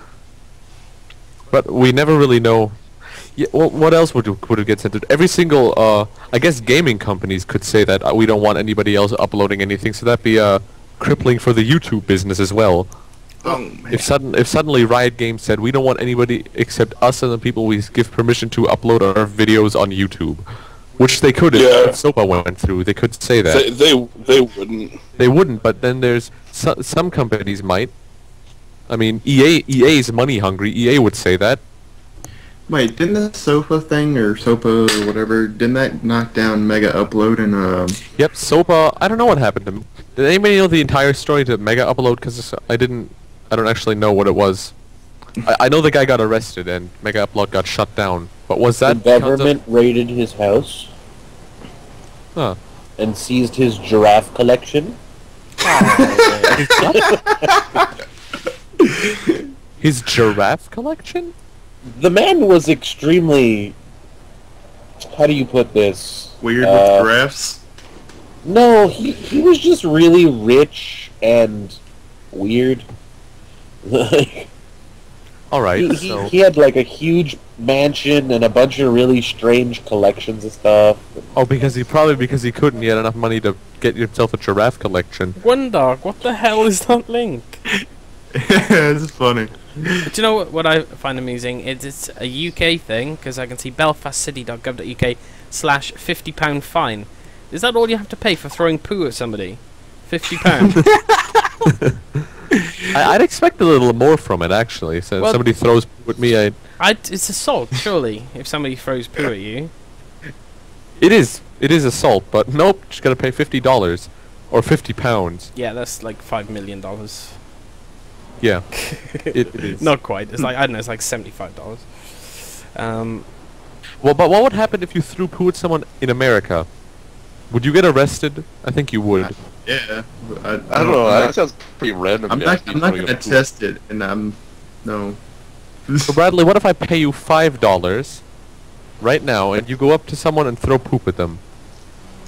But we never really know. Yeah, well, what else would it get censored? Every single, I guess gaming companies could say that we don't want anybody else uploading anything, so that'd be crippling for the YouTube business as well. Oh man. If suddenly Riot Games said we don't want anybody except us and the people we give permission to upload our videos on YouTube, which they could if SOPA went through, they could say that. They wouldn't. They wouldn't, but then there's some companies might. I mean, EA's money hungry. EA would say that. Wait, didn't the SOPA thing, or SOPA or whatever, didn't that knock down Mega Upload and, Yep, SOPA, I don't know what happened to him. Did anybody know the entire story to Mega Upload? Because I don't actually know what it was. I know the guy got arrested and Mega Upload got shut down. But was that... The government raided his house Huh. and seized his giraffe collection. His giraffe collection? The man was extremely... How do you put this? Weird with giraffes. No, he was just really rich and weird. Alright, he had like a huge mansion and a bunch of really strange collections of stuff. Oh, because he couldn't. He had enough money to get himself a giraffe collection. Dog, what the hell is that link? it's funny. Do you know what I find amusing? It's a UK thing, because I can see belfastcity.gov.uk/£50 fine. Is that all you have to pay for throwing poo at somebody? £50? I'd expect a little more from it, actually. So if somebody throws poo at me, it's assault, surely, if somebody throws poo at you. It is assault, but nope, just gotta pay $50. Or £50. Yeah, that's like $5 million. Yeah, it is. Not quite. It's like, I don't know, it's like $75. Well, but what would happen if you threw poo at someone in America? Would you get arrested? I think you would. Yeah. I don't know. That sounds pretty random. I'm not gonna test it, and no. So Bradley, what if I pay you $5 right now, and you go up to someone and throw poop at them?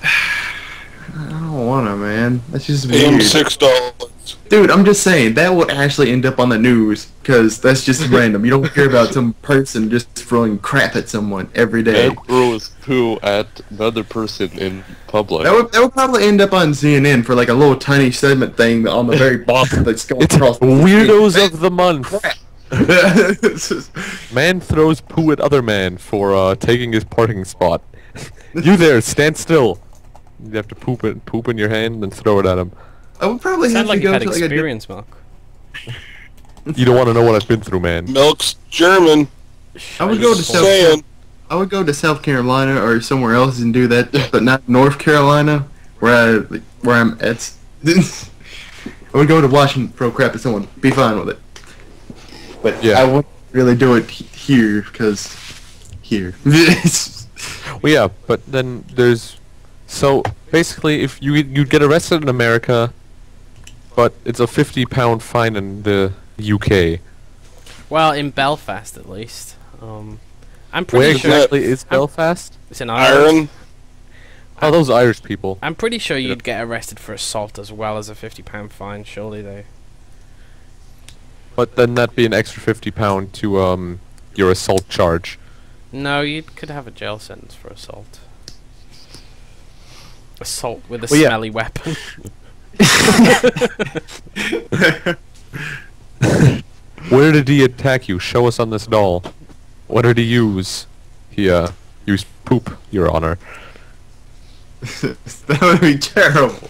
I don't wanna, man. That's just Pay him weird. $6. Dude, I'm just saying, that would actually end up on the news, because that's just random. You don't hear about some person just throwing crap at someone every day. Man throws poo at another person in public. That would probably end up on CNN for like a little tiny segment thing on the very bottom that's going It's across the Weirdos screen. of the Month. Man throws poo at other man for taking his parking spot. You there, stand still. You have to poop in your hand and throw it at him. I would probably Sound have like to you go had to like experience, Mark. You don't want to know what I've been through, man. Milk's German. I would go to Saying. South Carolina or somewhere else and do that, but not North Carolina, where I'm at. I would go to Washington, throw crap at someone, be fine with it. But Yeah. I wouldn't really do it here, because here. Well, yeah, but then there's... So, basically, if you'd get arrested in America, but it's a £50 fine in the UK. Well, in Belfast, at least. I'm Where pretty sure... exactly is Belfast? It's in Ireland. Iron. Oh, those Irish people. I'm pretty sure you'd get arrested for assault as well as a £50 fine, surely, though. But then that'd be an extra £50 to, your assault charge. No, you could have a jail sentence for assault. Assault with a Well, yeah. smelly weapon. Where did he attack you? Show us on this doll. What did he use? He, used poop, Your Honor. That would be terrible.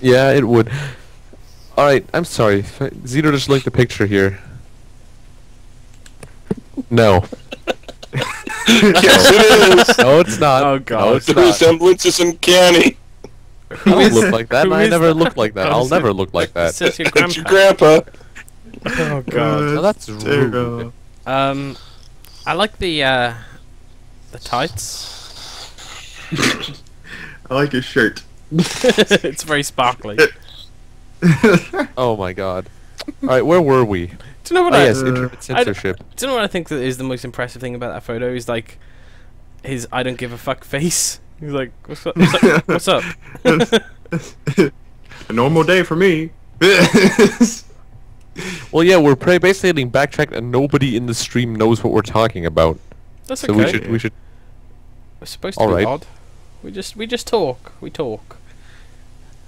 Yeah, it would. Alright, I'm sorry. Zito just linked the picture here. No. Yes, it is. No, it's not. Oh, God. No, it's The not. resemblance is uncanny. I don't look like that, and I is never that? look like that. I'll never look like that. It's just your That's your grandpa. grandpa. Oh, God. No, that's rude. I like the tights. I like his shirt. It's very sparkly. Do Oh my god. Alright, where were we? you know what Oh I... yes, internet censorship. Do you know what I think that is the most impressive thing about that photo? Is like his "I don't give a fuck" face. He's like, "What's up? What's up?" A normal day for me. Well, yeah, we're basically getting backtracked, and nobody in the stream knows what we're talking about. That's So okay. we should. We're supposed to All be right. odd. We just talk. We talk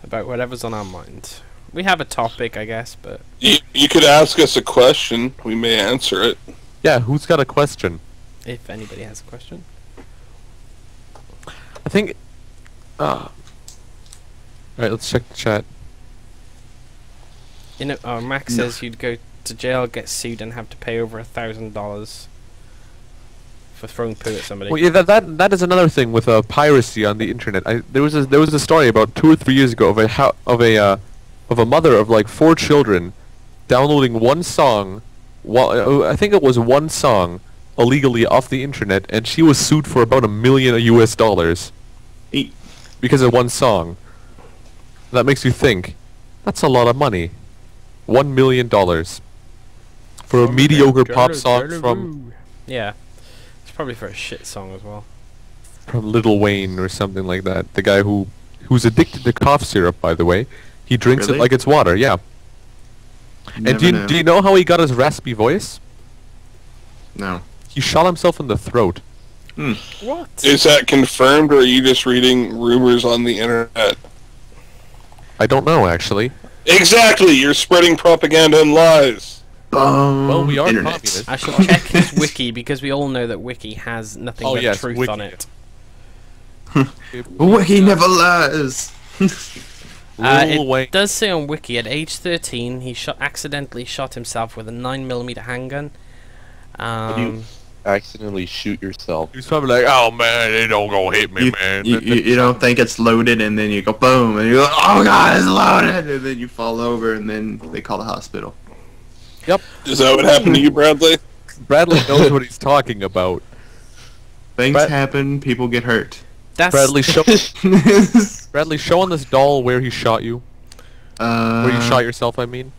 about whatever's on our mind. We have a topic, I guess, but You could ask us a question. We may answer it. Yeah, who's got a question? if anybody has a question. I think. Alright, let's check the chat. You know, Max says you'd go to jail, get sued, and have to pay over $1,000 for throwing poo at somebody. Well, yeah, that is another thing with piracy on the internet. There was a story about 2 or 3 years ago of a mother of like 4 children downloading one song, I think it was one song, illegally off the internet, and she was sued for about $1 million US because of one song. That makes you think, that's a lot of money. $1 million for a mediocre pop song from Yeah. It's probably for a shit song as well. Lil Wayne or something like that. The guy who's addicted to cough syrup, by the way. He drinks it Really? like it's water, yeah. And Never do you know how he got his raspy voice? No. He shot himself in the throat. What? Is that confirmed, or are you just reading rumors on the internet? I don't know, actually. Exactly! You're spreading propaganda and lies! Well, we are Internet. communists. I shall check his wiki because we all know that wiki has nothing Oh, but yes, truth wiki. on it. Wiki never lies. Lil Wayne. It does say on wiki at age 13 he accidentally shot himself with a 9mm handgun. Accidentally shoot yourself. He's probably like, oh man, they don't gonna hit me, man. You don't think it's loaded, and then you go boom, and you're like, oh god, it's loaded, and then you fall over, and then they call the hospital. Is that what happened to you, Bradley? Bradley knows what he's talking about. Things Brad- happen, people get hurt. That's Bradley, Bradley, show on this doll where he shot you. Where you shot yourself, I mean.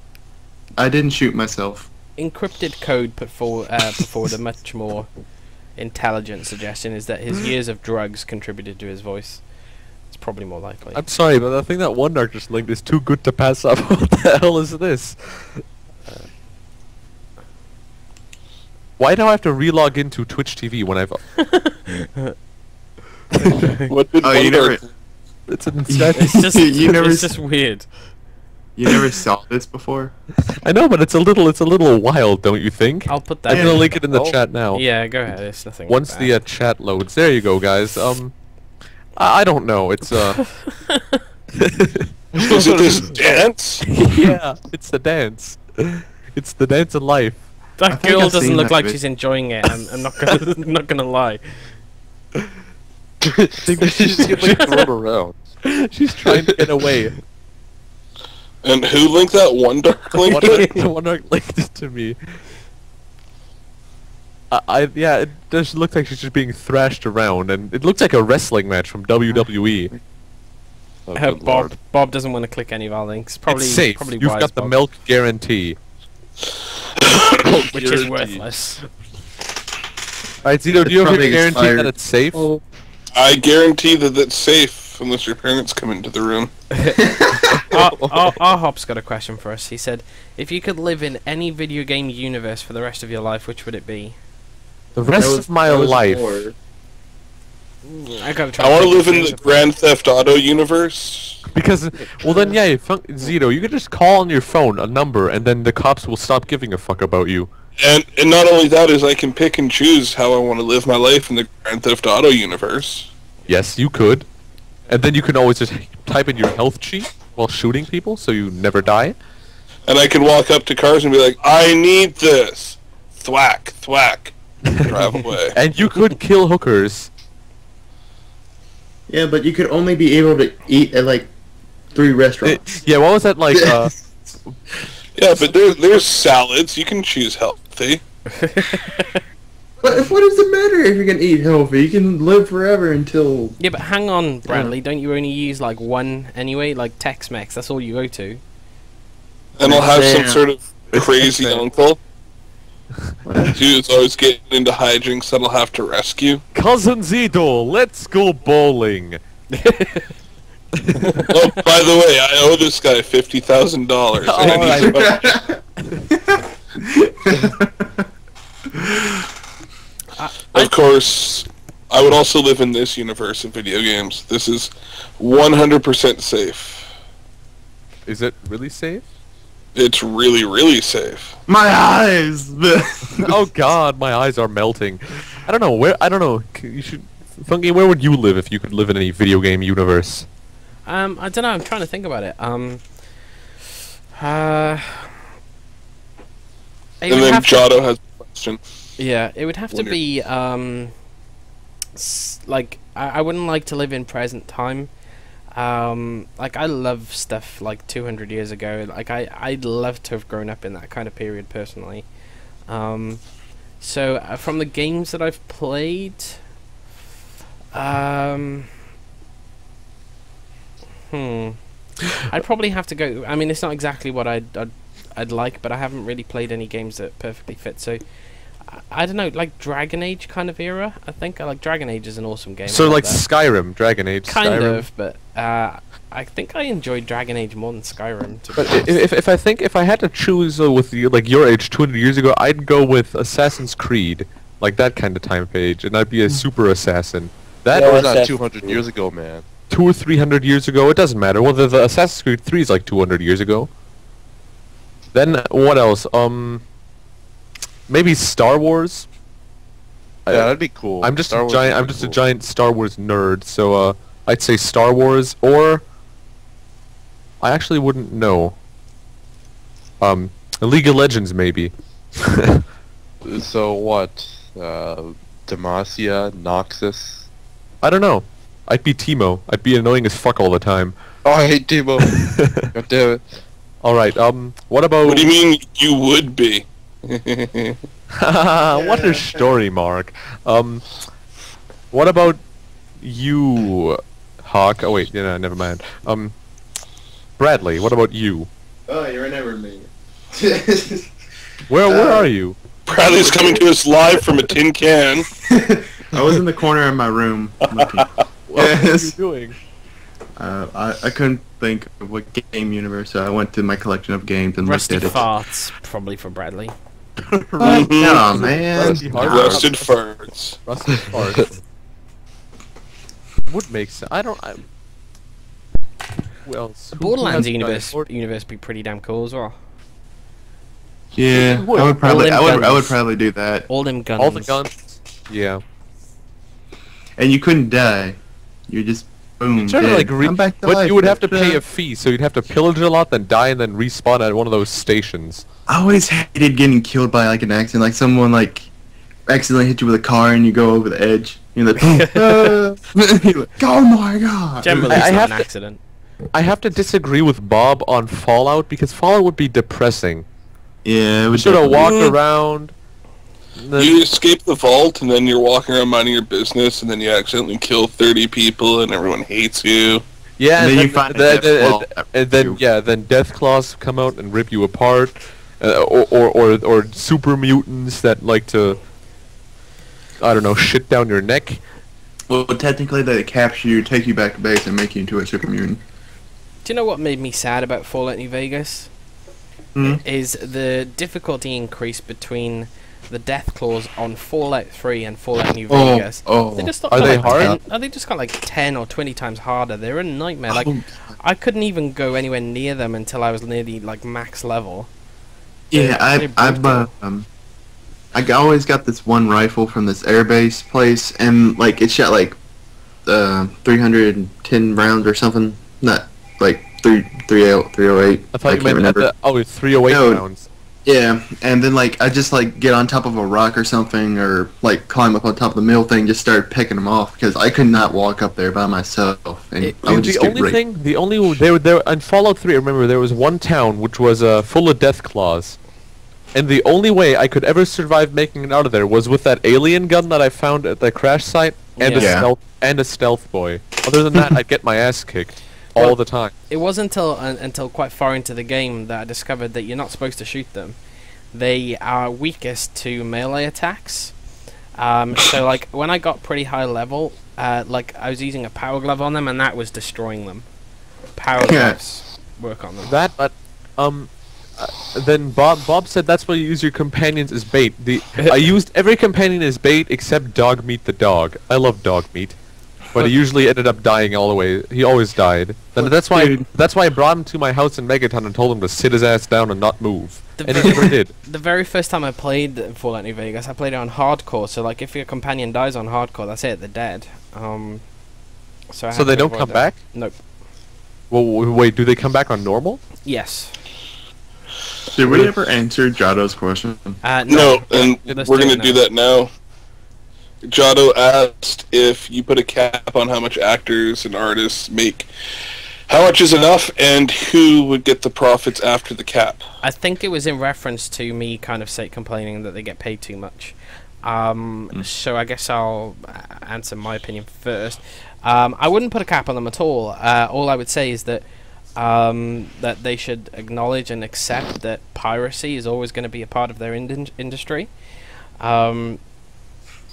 I didn't shoot myself. encrypted code put forward a much more intelligent suggestion is that his years of drugs contributed to his voice. It's probably more likely. I'm sorry, but I think that one Dark just linked is too good to pass up. What the hell is this? Why do I have to relog into Twitch TV when I've... What did Oh, you Wonder- never, It's an instead. It's just You never it's s- just weird. you never saw this before? I know, but it's a little wild, don't you think? I'll put I'm that. gonna link it in the Oh. chat now. Yeah, go ahead. It's nothing. Once the chat loads. There you go, guys. I don't know. It's Is it this dance? yeah, it's the dance. It's the dance of life. I that think girl I've doesn't seen look that like vid- she's enjoying it. I'm not gonna not gonna lie. She's like thrown around. She's trying to get away. And who linked that Wonder link? One linked it to me. Yeah, it does look like she's just being thrashed around, and it looks like a wrestling match from WWE. Oh, good lord. Bob doesn't want to click any of our links. Probably It's safe. Probably You've wise, got the Bob, milk guarantee. which is Guaranteed. worthless. Alright, Zito, do you have probably a guarantee expired. that it's safe? I guarantee that that's safe unless your parents come into the room. Our Hop's got a question for us. He said, if you could live in any video game universe for the rest of your life, which would it be? The rest of my life. I gotta try. I want to live in think the of- Grand Theft Auto universe. Because, well then, yeah, Zito, you could just call on your phone a number, and then the cops will stop giving a fuck about you. And not only that is I can pick and choose how I want to live my life in the Grand Theft Auto universe. Yes, you could. And then you can always just type in your health cheat while shooting people, so you never die. And I can walk up to cars and be like, I need this. Thwack, thwack. Drive away. And you could kill hookers. Yeah, but you could only be able to eat at like 3 restaurants. Yeah, what was that like? Yeah, but there's salads. You can choose healthy. But what does it matter if you can eat healthy? You can live forever until... Yeah, but hang on, Bradley. Don't you only use like one anyway? Like Tex-Mex. That's all you go to. And I'll have some Damn. sort of crazy uncle who's always getting into hijinks that I'll have to rescue. Cousin Zito, let's go bowling. Oh, by the way, I owe this guy $50,000. Alright. Of course, I would also live in this universe of video games. This is 100% safe. Is it really safe? It's really, really safe. My eyes. Oh God, my eyes are melting. I don't know where. I don't know. You should. Funky, where would you live if you could live in any video game universe? I don't know. I'm trying to think about it. And then Giotto has a question. Yeah, it would have to Wonder- be like I wouldn't like to live in present time. Like I love stuff like 200 years ago. Like I'd love to have grown up in that kind of period personally. So from the games that I've played, I'd probably have to go. I mean, it's not exactly what I'd like, but I haven't really played any games that perfectly fit. So I don't know, like Dragon Age kind of era. I think I like Dragon Age is an awesome game. So I like that. Skyrim, Dragon Age, Kind Skyrim. of, but I think I enjoyed Dragon Age more than Skyrim. To be But honest. if I had to choose with like your age 200 years ago, I'd go with Assassin's Creed, like that kind of time page, and I'd be a super assassin. That That Yeah, was not Assassin's 200 Creed. years ago, man. 200 or 300 years ago, it doesn't matter. Well, the Assassin's Creed 3 is like 200 years ago. Then what else? Maybe Star Wars. Yeah, that'd be cool. I'm just Star a Wars giant. would I'm be just a cool. giant Star Wars nerd. So I'd say Star Wars, or I actually wouldn't know. League of Legends maybe. So what? Demacia, Noxus. I don't know. I'd be Teemo. I'd be annoying as fuck all the time. Oh, I hate Demo. God damn it. All right. What about? What do you mean you would be? What a story, Mark. What about you, Hawk? Oh wait, yeah, never mind. Bradley, what about you? Oh, you remember me. Where are you? Bradley's coming to us live from a tin can. I was in the corner of my room looking. What are you Yes. doing? I couldn't think of what game universe, so I went to my collection of games and Rusty looked at it. farts, probably for Bradley. No, man. Rusty No. Hard- Roasted farts. Rusty Farts. Would make sense. I don't. Who else? The Who Borderlands has universe done- universe be pretty damn cool as well. Yeah, Would. I would probably, All them I would guns. probably do that. All them guns. All the guns. Yeah. And you couldn't die. You just boom. Sort of dead. like I'm back to but life. you would have to pay a fee, so you'd have to pillage a lot, then die, and then respawn at one of those stations. I always hated getting killed by like an accident, like someone like accidentally hit you with a car and you go over the edge. You're like, you're like, oh my god. Generally, I it's not have an to- accident. I have to disagree with Bob on Fallout because Fallout would be depressing. Yeah, it You was sort of walk Mm. around. and then- You escape the vault, and then you're walking around minding your business, and then you accidentally kill 30 people, and everyone hates you. Yeah, And then you find a death claw and then you. yeah, then death claws come out and rip you apart, or super mutants that like to, I don't know, shit down your neck. Well, technically they capture you, take you back to base, and make you into a super mutant. Do you know what made me sad about Fallout New Vegas? Hmm? Is the difficulty increase between the death claws on Fallout 3 and Fallout New Oh, Vegas. oh. They just got Are they like hard? 10, they just got like 10 or 20 times harder. They're a nightmare. Like Oh, I couldn't even go anywhere near them until I was nearly like max level. yeah, They're I've brutal. always got this one rifle from this airbase place, and like it shot like 310 rounds or something. Not like 308. I thought you can't meant remember. it's 308 No. rounds. Yeah, and then like I just like get on top of a rock or something, or like climb up on top of the mill thing, just start picking them off because I could not walk up there by myself, and I would The just get only raped. thing, the only there in Fallout 3, I remember there was one town which was full of death claws, and the only way I could ever survive making it out of there was with that alien gun that I found at the crash site and Yeah. a stealth boy. Other than that, I'd get my ass kicked all Well- the time. It wasn't until quite far into the game that I discovered that you're not supposed to shoot them. They are weakest to melee attacks. So like when I got pretty high level, like I was using a power glove on them and that was destroying them. Power Yeah. gloves work on them. That, but then Bob said that's why you use your companions as bait. I used every companion as bait except Dog Meat the dog. I love Dog Meat, but he usually ended up dying all the way. He always died. And that's why I brought him to my house in Megaton and told him to sit his ass down and not move. And he never did. The very first time I played Fallout New Vegas, I played it on hardcore. So like, if your companion dies on hardcore, that's it. They're dead. So they don't come back? Nope. Well, wait. Do they come back on normal? Yes. Did we ever answer Jado's question? No, and Let's we're do going it to do that now. Jado asked if you put a cap on how much actors and artists make. How much is enough, and who would get the profits after the cap? I think it was in reference to me kind of complaining that they get paid too much. So I guess I'll answer my opinion first. I wouldn't put a cap on them at all. All I would say is that that they should acknowledge and accept that piracy is always going to be a part of their industry. And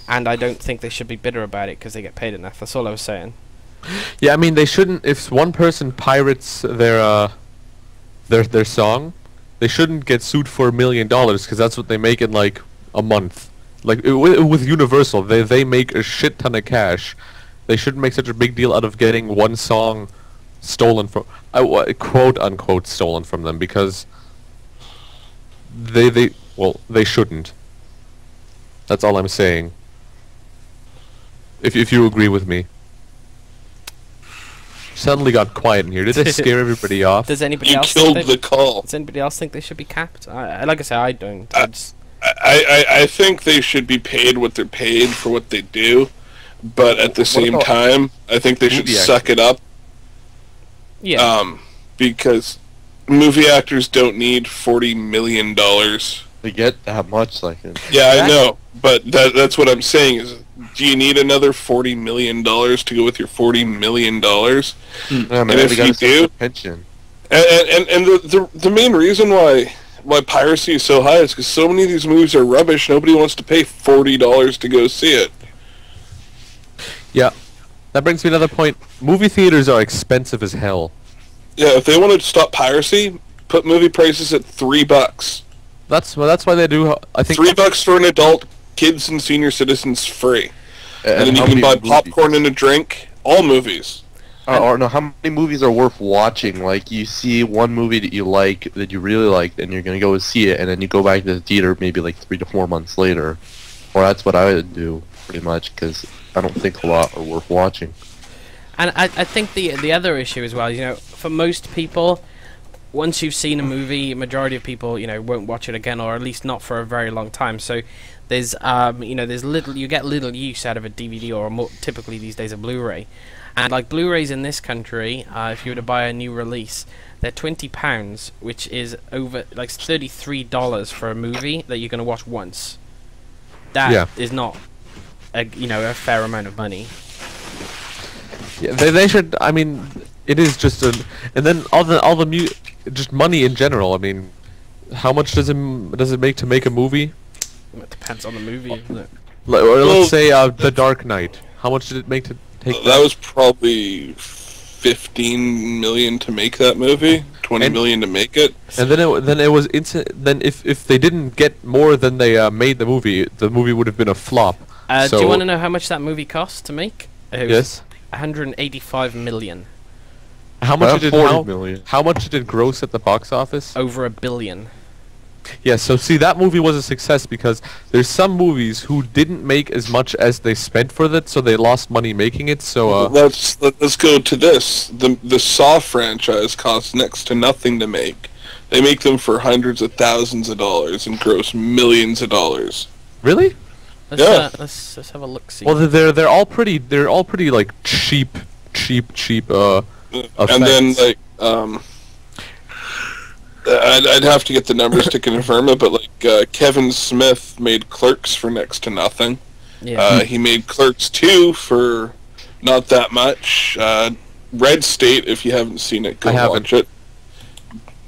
I don't think they should be bitter about it because they get paid enough. That's all I was saying. Yeah, I mean they shouldn't. If one person pirates their song, they shouldn't get sued for $1 million because that's what they make in like a month. Like with Universal, they make a shit ton of cash. They shouldn't make such a big deal out of getting one song stolen from, quote unquote stolen from them, because they shouldn't. That's all I'm saying. If you agree with me. Suddenly got quiet in here. Did I scare everybody off? Does anybody You else killed think the call. Does anybody else think they should be capped? Like I say, I don't. I think they should be paid what they're paid for what they do, but at the same time, I think they should suck it up. Yeah. Because movie actors don't need $40 million. They get that much, like. Yeah, I know, but that's what I'm saying is, do you need another $40 million to go with your $40 million? Yeah, man, and if you do, pension. And the main reason why piracy is so high is because so many of these movies are rubbish. Nobody wants to pay $40 to go see it. Yeah, that brings me to another point. Movie theaters are expensive as hell. Yeah, if they wanted to stop piracy, put movie prices at $3. That's why they do. I think $3 for an adult, kids and senior citizens free, and then you can buy popcorn and a drink. All movies. Or no, how many movies are worth watching? Like, you see one movie that you like, that you really like, and you're gonna go see it, and then you go back to the theater maybe like 3 to 4 months later. Or that's what I would do, pretty much, because I don't think a lot are worth watching. And I think the other issue as well, you know, for most people, once you've seen a movie, majority of people, you know, won't watch it again, or at least not for a very long time. So there's, you know, you get little use out of a DVD, or more typically these days a Blu-ray. And like Blu-rays in this country, if you were to buy a new release, they're £20, which is over like $33 for a movie that you're going to watch once. That is not, a fair amount of money. Yeah, they should. I mean, it is just and then just money in general. I mean, how much does it make to make a movie? It depends on the movie, isn't it? Let's say The Dark Knight. How much did it make to take? That was probably $15 million to make that movie. $20 million to make it. And then it was Then if they didn't get more than they made the movie would have been a flop. Do you want to know how much that movie cost to make? Yes. 185 million. How much did million. How much did it gross at the box office? Over $1 billion. Yeah, so see, that movie was a success because there's some movies who didn't make as much as they spent for it, so they lost money making it. So let's go to this. The Saw franchise costs next to nothing to make. They make them for hundreds of thousands of dollars and gross millions of dollars. Really? Let's have a look. See. Well, they're all pretty like cheap. And then like I'd have to get the numbers to confirm it, but like Kevin Smith made Clerks for next to nothing. Yeah. He made Clerks 2 for not that much. Red State, if you haven't seen it, go watch it.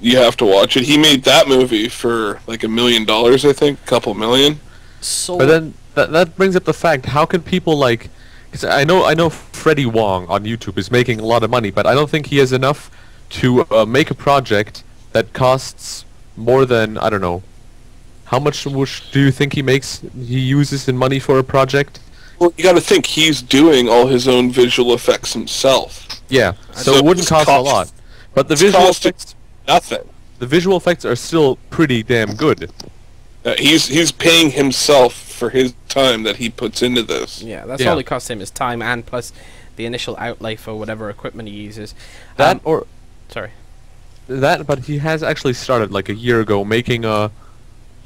You have to watch it. He made that movie for like $1 million, I think, a couple million. So but then that brings up the fact: how can people like? Cause I know Freddie Wong on YouTube is making a lot of money, but I don't think he has enough to make a project that costs more than, I don't know, how much do you think he uses in money for a project? Well, you got to think he's doing all his own visual effects himself. Yeah, so So it wouldn't it's cost a lot. But the visual costing effects, nothing. the visual effects are still pretty damn good. He's paying himself for his time that he puts into this. Yeah, that's Yeah. all it costs him is time and plus the initial outlay for whatever equipment he uses. That or Sorry. that, but he has actually started like a year ago making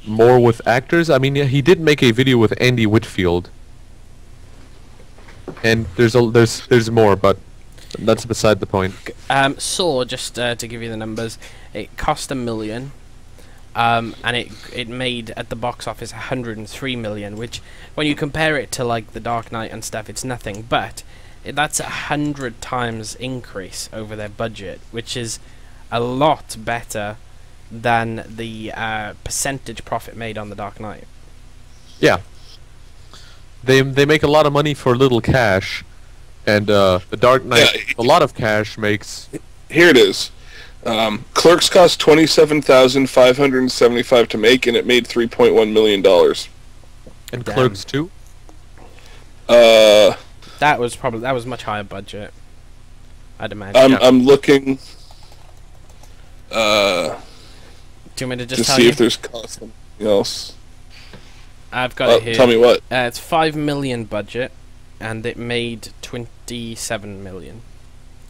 more with actors. I mean, yeah, he did make a video with Andy Whitfield, and there's more, but that's beside the point. Saw, just to give you the numbers, it cost $1 million, and it made at the box office 103 million, which when you compare it to like The Dark Knight and stuff, it's nothing. But that's 100 times increase over their budget, which is a lot better than the percentage profit made on The Dark Knight. Yeah, they make a lot of money for little cash, and The Dark Knight, Yeah, a lot of cash makes. Here it is. Clerks cost $27,575 to make, and it made $3.1 million. And Damn. Clerks too. That was much higher budget, I'd imagine. I'm looking Do you want me to to just tell see you? if there's cost something else. I've got it here. Tell me what. It's 5 million budget, and it made 27 million.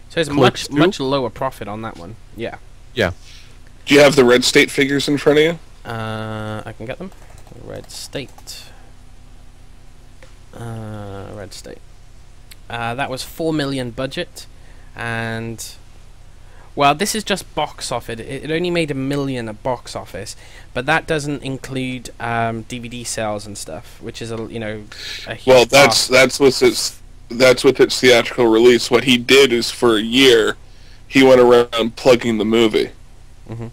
So it's Clerks much too? lower profit on that one. Yeah. Yeah. Do you have the Red State figures in front of you? I can get them. Red State. Red State. That was 4 million budget, and well, this is just box office. It only made $1 million at box office, but that doesn't include DVD sales and stuff, which is a huge Well, part. that's with its theatrical release. What he did is for a year, he went around plugging the movie. Mhm.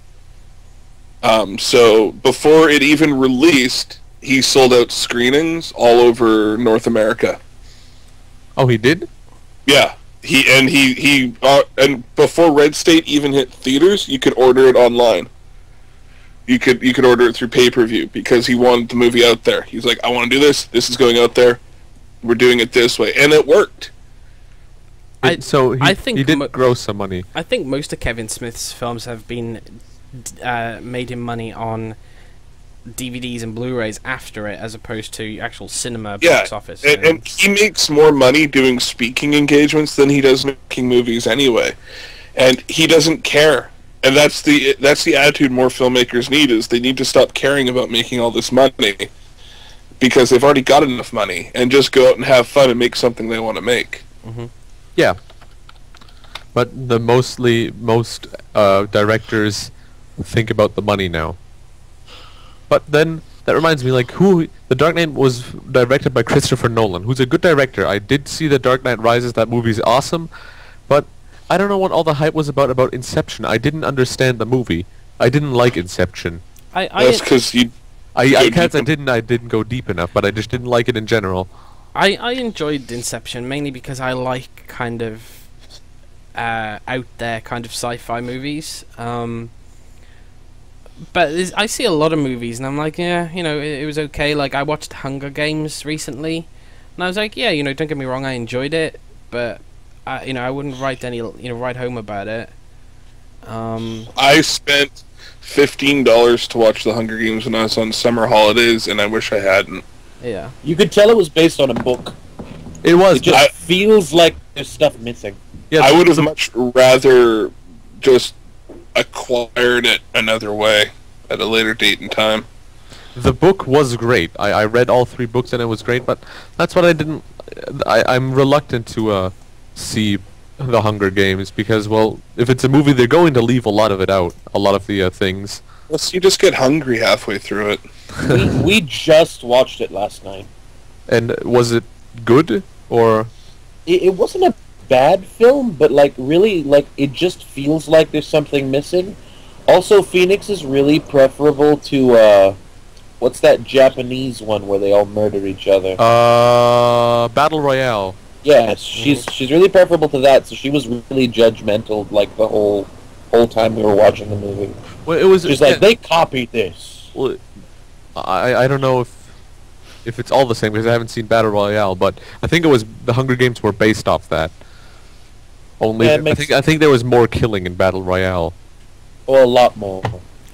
So before it even released, he sold out screenings all over North America. Oh, he did? Yeah, and before Red State even hit theaters, you could order it online. You could order it through pay-per-view because he wanted the movie out there. He's like, I want to do this. This is going out there. We're doing it this way, and it worked. So I think he did gross some money. I think most of Kevin Smith's films have been made him money on DVDs and Blu-rays after it, as opposed to actual cinema box office. And he makes more money doing speaking engagements than he does making movies anyway, and he doesn't care. And that's the attitude more filmmakers need, is they need to stop caring about making all this money because they've already got enough money, and just go out and have fun and make something they want to make. Yeah. But most directors think about the money now. But then that reminds me, like, The Dark Knight was directed by Christopher Nolan, who's a good director. I did see The Dark Knight Rises. That movie's awesome, but I don't know what all the hype was about Inception. I didn't understand the movie. I didn't like Inception. That's because you. I didn't go deep enough, but I just didn't like it in general. I enjoyed Inception mainly because I like kind of out there kind of sci-fi movies. But I see a lot of movies and I'm like, yeah, it was okay. Like I watched Hunger Games recently, and I was like, yeah, don't get me wrong, I enjoyed it, but I wouldn't write home about it. I spent $15 to watch The Hunger Games when I was on summer holidays, and I wish I hadn't. Yeah. You could tell it was based on a book. It was. It just feels like there's stuff missing. Yeah, I would have much rather just acquired it another way at a later date and time. The book was great. I read all 3 books and it was great, but that's what I didn't. I'm reluctant to see The Hunger Games because, well, if it's a movie, they're going to leave a lot of it out, a lot of the things. Well, so you just get hungry halfway through it. We just watched it last night. And was it good, or? It wasn't a bad film, but really, it just feels like there's something missing. Also, Phoenix is really preferable to what's that Japanese one where they all murder each other? Battle Royale. Yeah, she's really preferable to that. So she was really judgmental, the whole whole time we were watching the movie. Well, it was Just like, they copied this. Well, I don't know if it's all the same because I haven't seen Battle Royale, but I think it was the Hunger Games were based off that. Only Yeah, I think there was more killing in Battle Royale. Well, a lot more.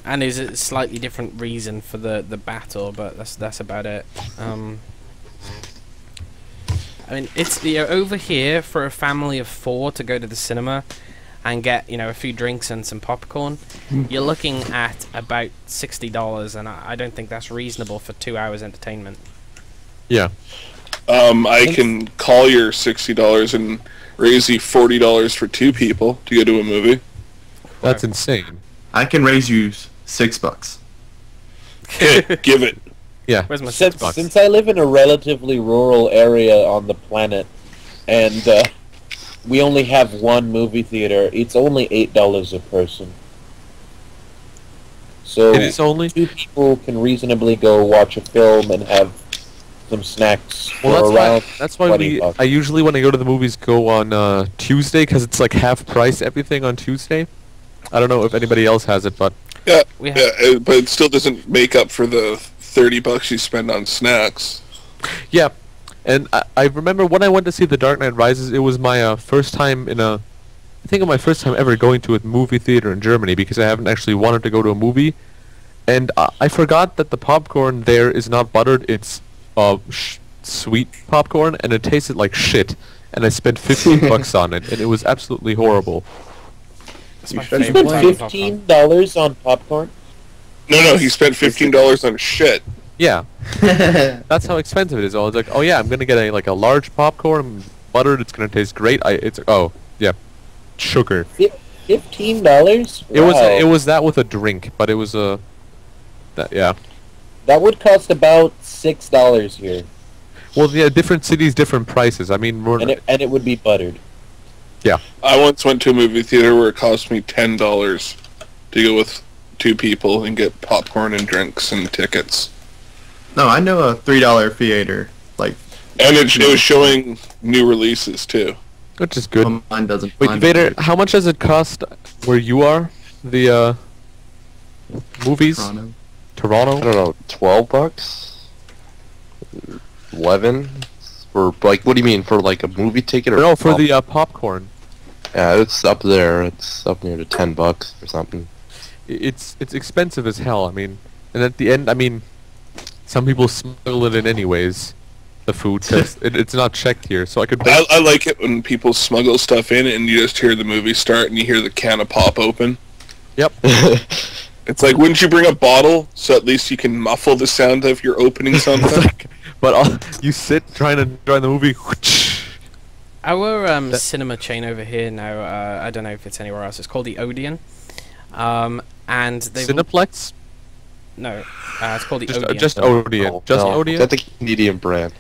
And there's a slightly different reason for the battle, but that's about it. I mean, it's over here for a family of 4 to go to the cinema and get a few drinks and some popcorn. You're looking at about $60, and I don't think that's reasonable for 2 hours entertainment. Yeah. I can call your $60 and raise you $40 for 2 people to go to a movie. That's insane. I can raise you $6. Give it. Yeah. Where's my $6? Since I live in a relatively rural area on the planet, and we only have one movie theater, it's only $8 a person. So It is only. 2 people can reasonably go watch a film and have some snacks Well, for around that's why 20 bucks. I usually when I go to the movies go on Tuesday because it's like half price everything on Tuesday. I don't know if anybody else has it, but Yeah, We have- yeah, but it still doesn't make up for the $30 you spend on snacks. yeah. And I remember when I went to see The Dark Knight Rises, it was my first time I think my first time ever going to a movie theater in Germany because I haven't actually wanted to go to a movie. And I forgot that the popcorn there is not buttered, it's sweet popcorn, and it tasted like shit. And I spent $15 on it, and it was absolutely horrible. That's my You favorite spent kind of popcorn. $15 on popcorn? No, he spent $15 on shit. Yeah. That's how expensive it is. I was like, oh yeah, I'm gonna get a large popcorn, buttered. It's gonna taste great. Sugar. $15? It was that with a drink, but it was yeah. That would cost about $6 here, Well, yeah, different cities, different prices. I mean, and it would be buttered. I once went to a movie theater where it cost me $10 to go with 2 people and get popcorn and drinks and tickets. No, I know a $3 theater. Like, And it was showing new releases, too. which is good. mine doesn't. Wait, mine Vader, doesn't. how much does it cost where you are? The movies? Toronto. I Toronto? don't know, $12? 11? For, like, what do you mean, for, like, a movie ticket or... No, for the popcorn. Yeah, it's up there. It's up near to $10 or something. It's expensive as hell. I mean, and at the end, I mean, some people smuggle it in anyways. The food, because it's not checked here, so I could. I like it when people smuggle stuff in and you just hear the movie start and you hear the can of pop open. Yep. It's like, wouldn't you bring a bottle so at least you can muffle the sound of your opening something? But you sit trying to enjoy the movie. Our cinema chain over here now, I don't know if it's anywhere else, it's called the Odeon. And they've... Cineplex? No, it's called the Odeon. Just Odeon. Oh, Just no, Odeon? That's a Canadian brand.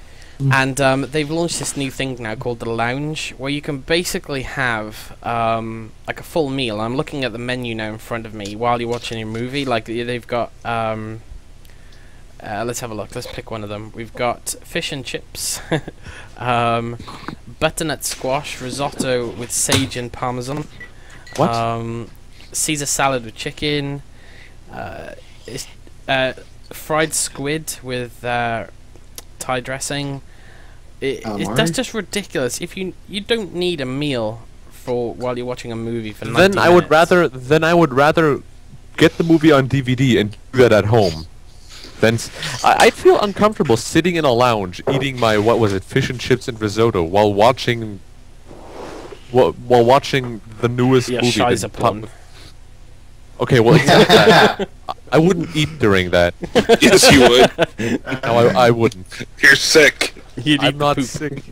And they've launched this new thing now called the Lounge, where you can basically have like a full meal. I'm looking at the menu now in front of me while you're watching your movie. Like they've got, let's have a look. Let's pick one of them. We've got fish and chips, butternut squash, risotto with sage and parmesan. What? Caesar salad with chicken. Fried squid with Thai dressing. That's just ridiculous. If you don't need a meal for while you're watching a movie for 90 Then I would minutes. rather get the movie on DVD and do that at home. Then I'd feel uncomfortable sitting in a lounge eating my fish and chips and risotto while watching the newest Yeah, movie. Shiza porn. Okay, well, exactly that. I wouldn't eat during that. Yes, you would. No, I wouldn't. You're sick. You'd I'm eat not poop. sick.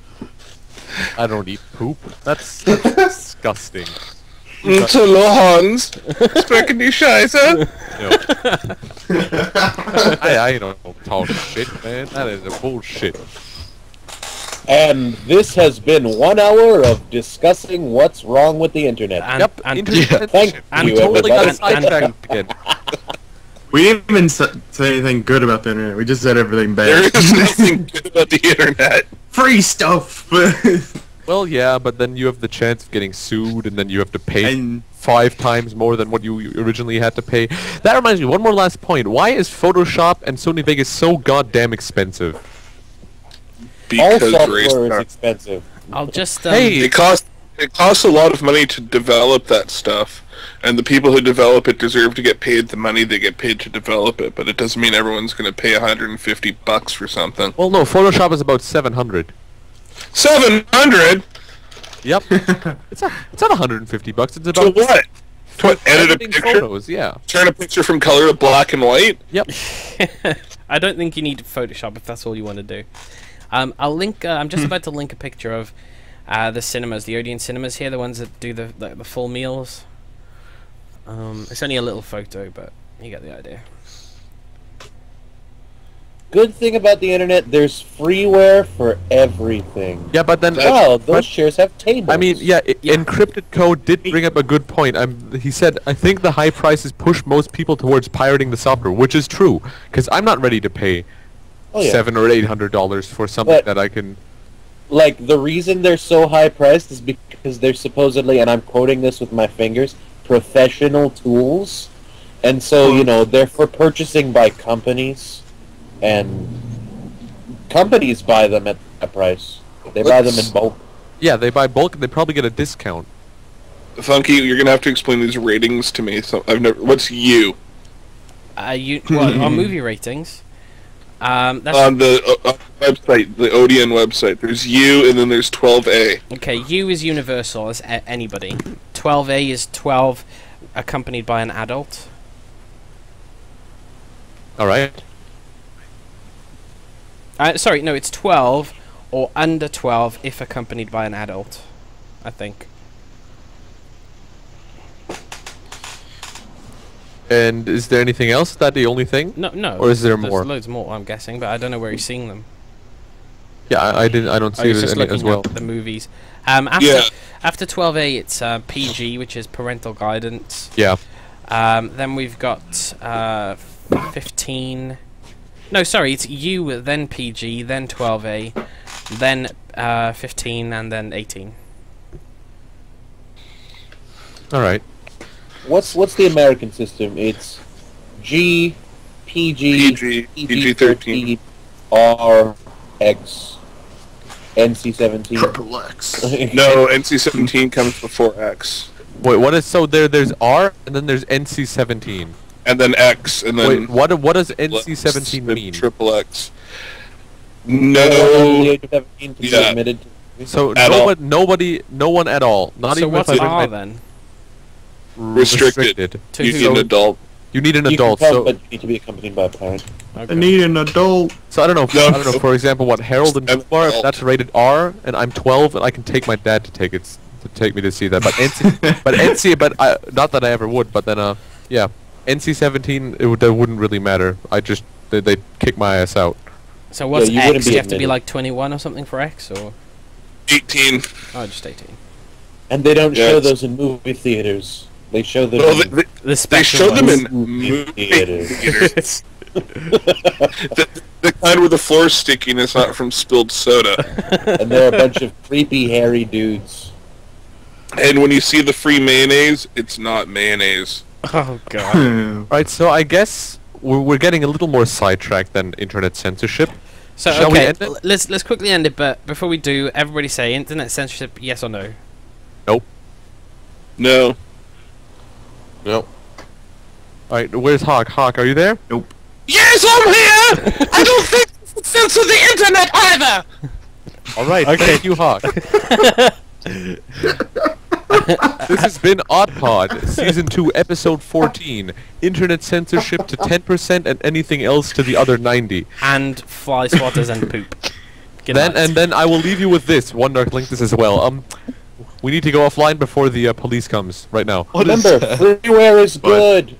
I don't eat poop. That's disgusting. Hallo Hans. Sprechen die Scheiße? No. I don't talk shit, man. That is a bullshit. And this has been 1 hour of discussing what's wrong with the internet. And, Yep, and internet. Thank and you, Totally got everybody. sidetracked again. We didn't even say anything good about the internet. We just said everything There bad. is nothing good about the internet. Free stuff. Well, yeah, but then you have the chance of getting sued, and then you have to pay And 5 times more than what you originally had to pay. That reminds me, one more last point. Why is Photoshop and Sony Vegas so goddamn expensive? All Because software is race expensive. I'll just Hey! it costs a lot of money to develop that stuff, and the people who develop it deserve to get paid the money they get paid to develop it. But it doesn't mean everyone's going to pay $150 for something. Well, no, Photoshop is about 700. 700 Yep. it's not 150 bucks. It's to about what? To edit a editing picture, photos. Yeah. turn a picture from color to black and white. Yep. I don't think you need Photoshop if that's all you want to do. I'll link. I'm just about to link a picture of the cinemas, the Odeon cinemas here, the ones that do the full meals. It's only a little photo, but you get the idea. Good thing about the internet, there's freeware for everything. Yeah, but then Wow, those but- chairs have tables. I mean, yeah, encrypted code did bring up a good point. He said, I think the high prices push most people towards pirating the software, which is true, because I'm not ready to pay Oh, yeah. $700 or $800 for something But- that I can. Like, the reason they're so high priced is because they're supposedly, and I'm quoting this with my fingers, professional tools. And so, you know, they're for purchasing by companies. And companies buy them at a price. They buy them in bulk. Yeah, they buy bulk and they probably get a discount. Funky, you're gonna have to explain these ratings to me. So I've never. What's you On movie ratings. That's on the website, the Odeon website? There's you, and then there's 12A. okay. U is universal as anybody. 12A is 12 accompanied by an adult. All right. Sorry, no, it's 12 or under 12 if accompanied by an adult, I think. And is there anything else? Is that the only thing? No. Or is there there's more? loads more, I'm guessing, but I don't know where he's seeing them. Yeah, I don't see He's it just any looking as well. at the movies. After Yeah. after 12A, it's PG, which is parental guidance. Yeah. Then we've got 15. No, sorry, it's U, then PG, then 12A, then 15, and then 18. All right. What's the American system? It's G, PG, PG-13. R, X, NC-17. Triple X. No, NC-17 comes before X, Wait, what is so there's R and then there's NC-17. and then X, and then Wait, what does NC-17 mean? Triple X. Under the No. age of 17 to be Yeah. admitted to. So At all. no one at all. Not So even what's if I R meant then? Restricted. To You who? need an adult. You need an You adult. can come, So but you need to be accompanied by a parent. Okay. I need an adult. I don't know. No. I don't know. For example, what Harold and I'm Kumar, if adult. that's rated R, and I'm 12, and I can take my dad to take me to see that. But not that I ever would. But then yeah, NC-17 that wouldn't really matter. They kick my ass out. So what's you wouldn't X? be Do you have to be admitted. like 21 or something for X, or 18. oh, just 18? And they don't Yeah, show it's- those in movie theaters. They show them Well, in they The special show them ones. in movie theaters. theaters. the kind where the floor's sticky and it's not from spilled soda. and they're a bunch of creepy, hairy dudes. And when you see the free mayonnaise, it's not mayonnaise. Oh god. Right. So I guess we're getting a little more sidetracked than internet censorship. So Shall we okay, end it? let's quickly end it. But before we do, everybody say internet censorship, yes or no? No. Nope. All right. Where's Hawk? Hawk, are you there? Yes, I'm here! I don't think you should censor the internet either! All right. Thank you, Hawk. This has been Oddpod, Season 2, Episode 14. Internet censorship to 10% and anything else to the other 90. And fly swatters and poop. Good night. Then I will leave you with this. One dark link this as well. We need to go offline before the police comes right now. Remember, freeware is good.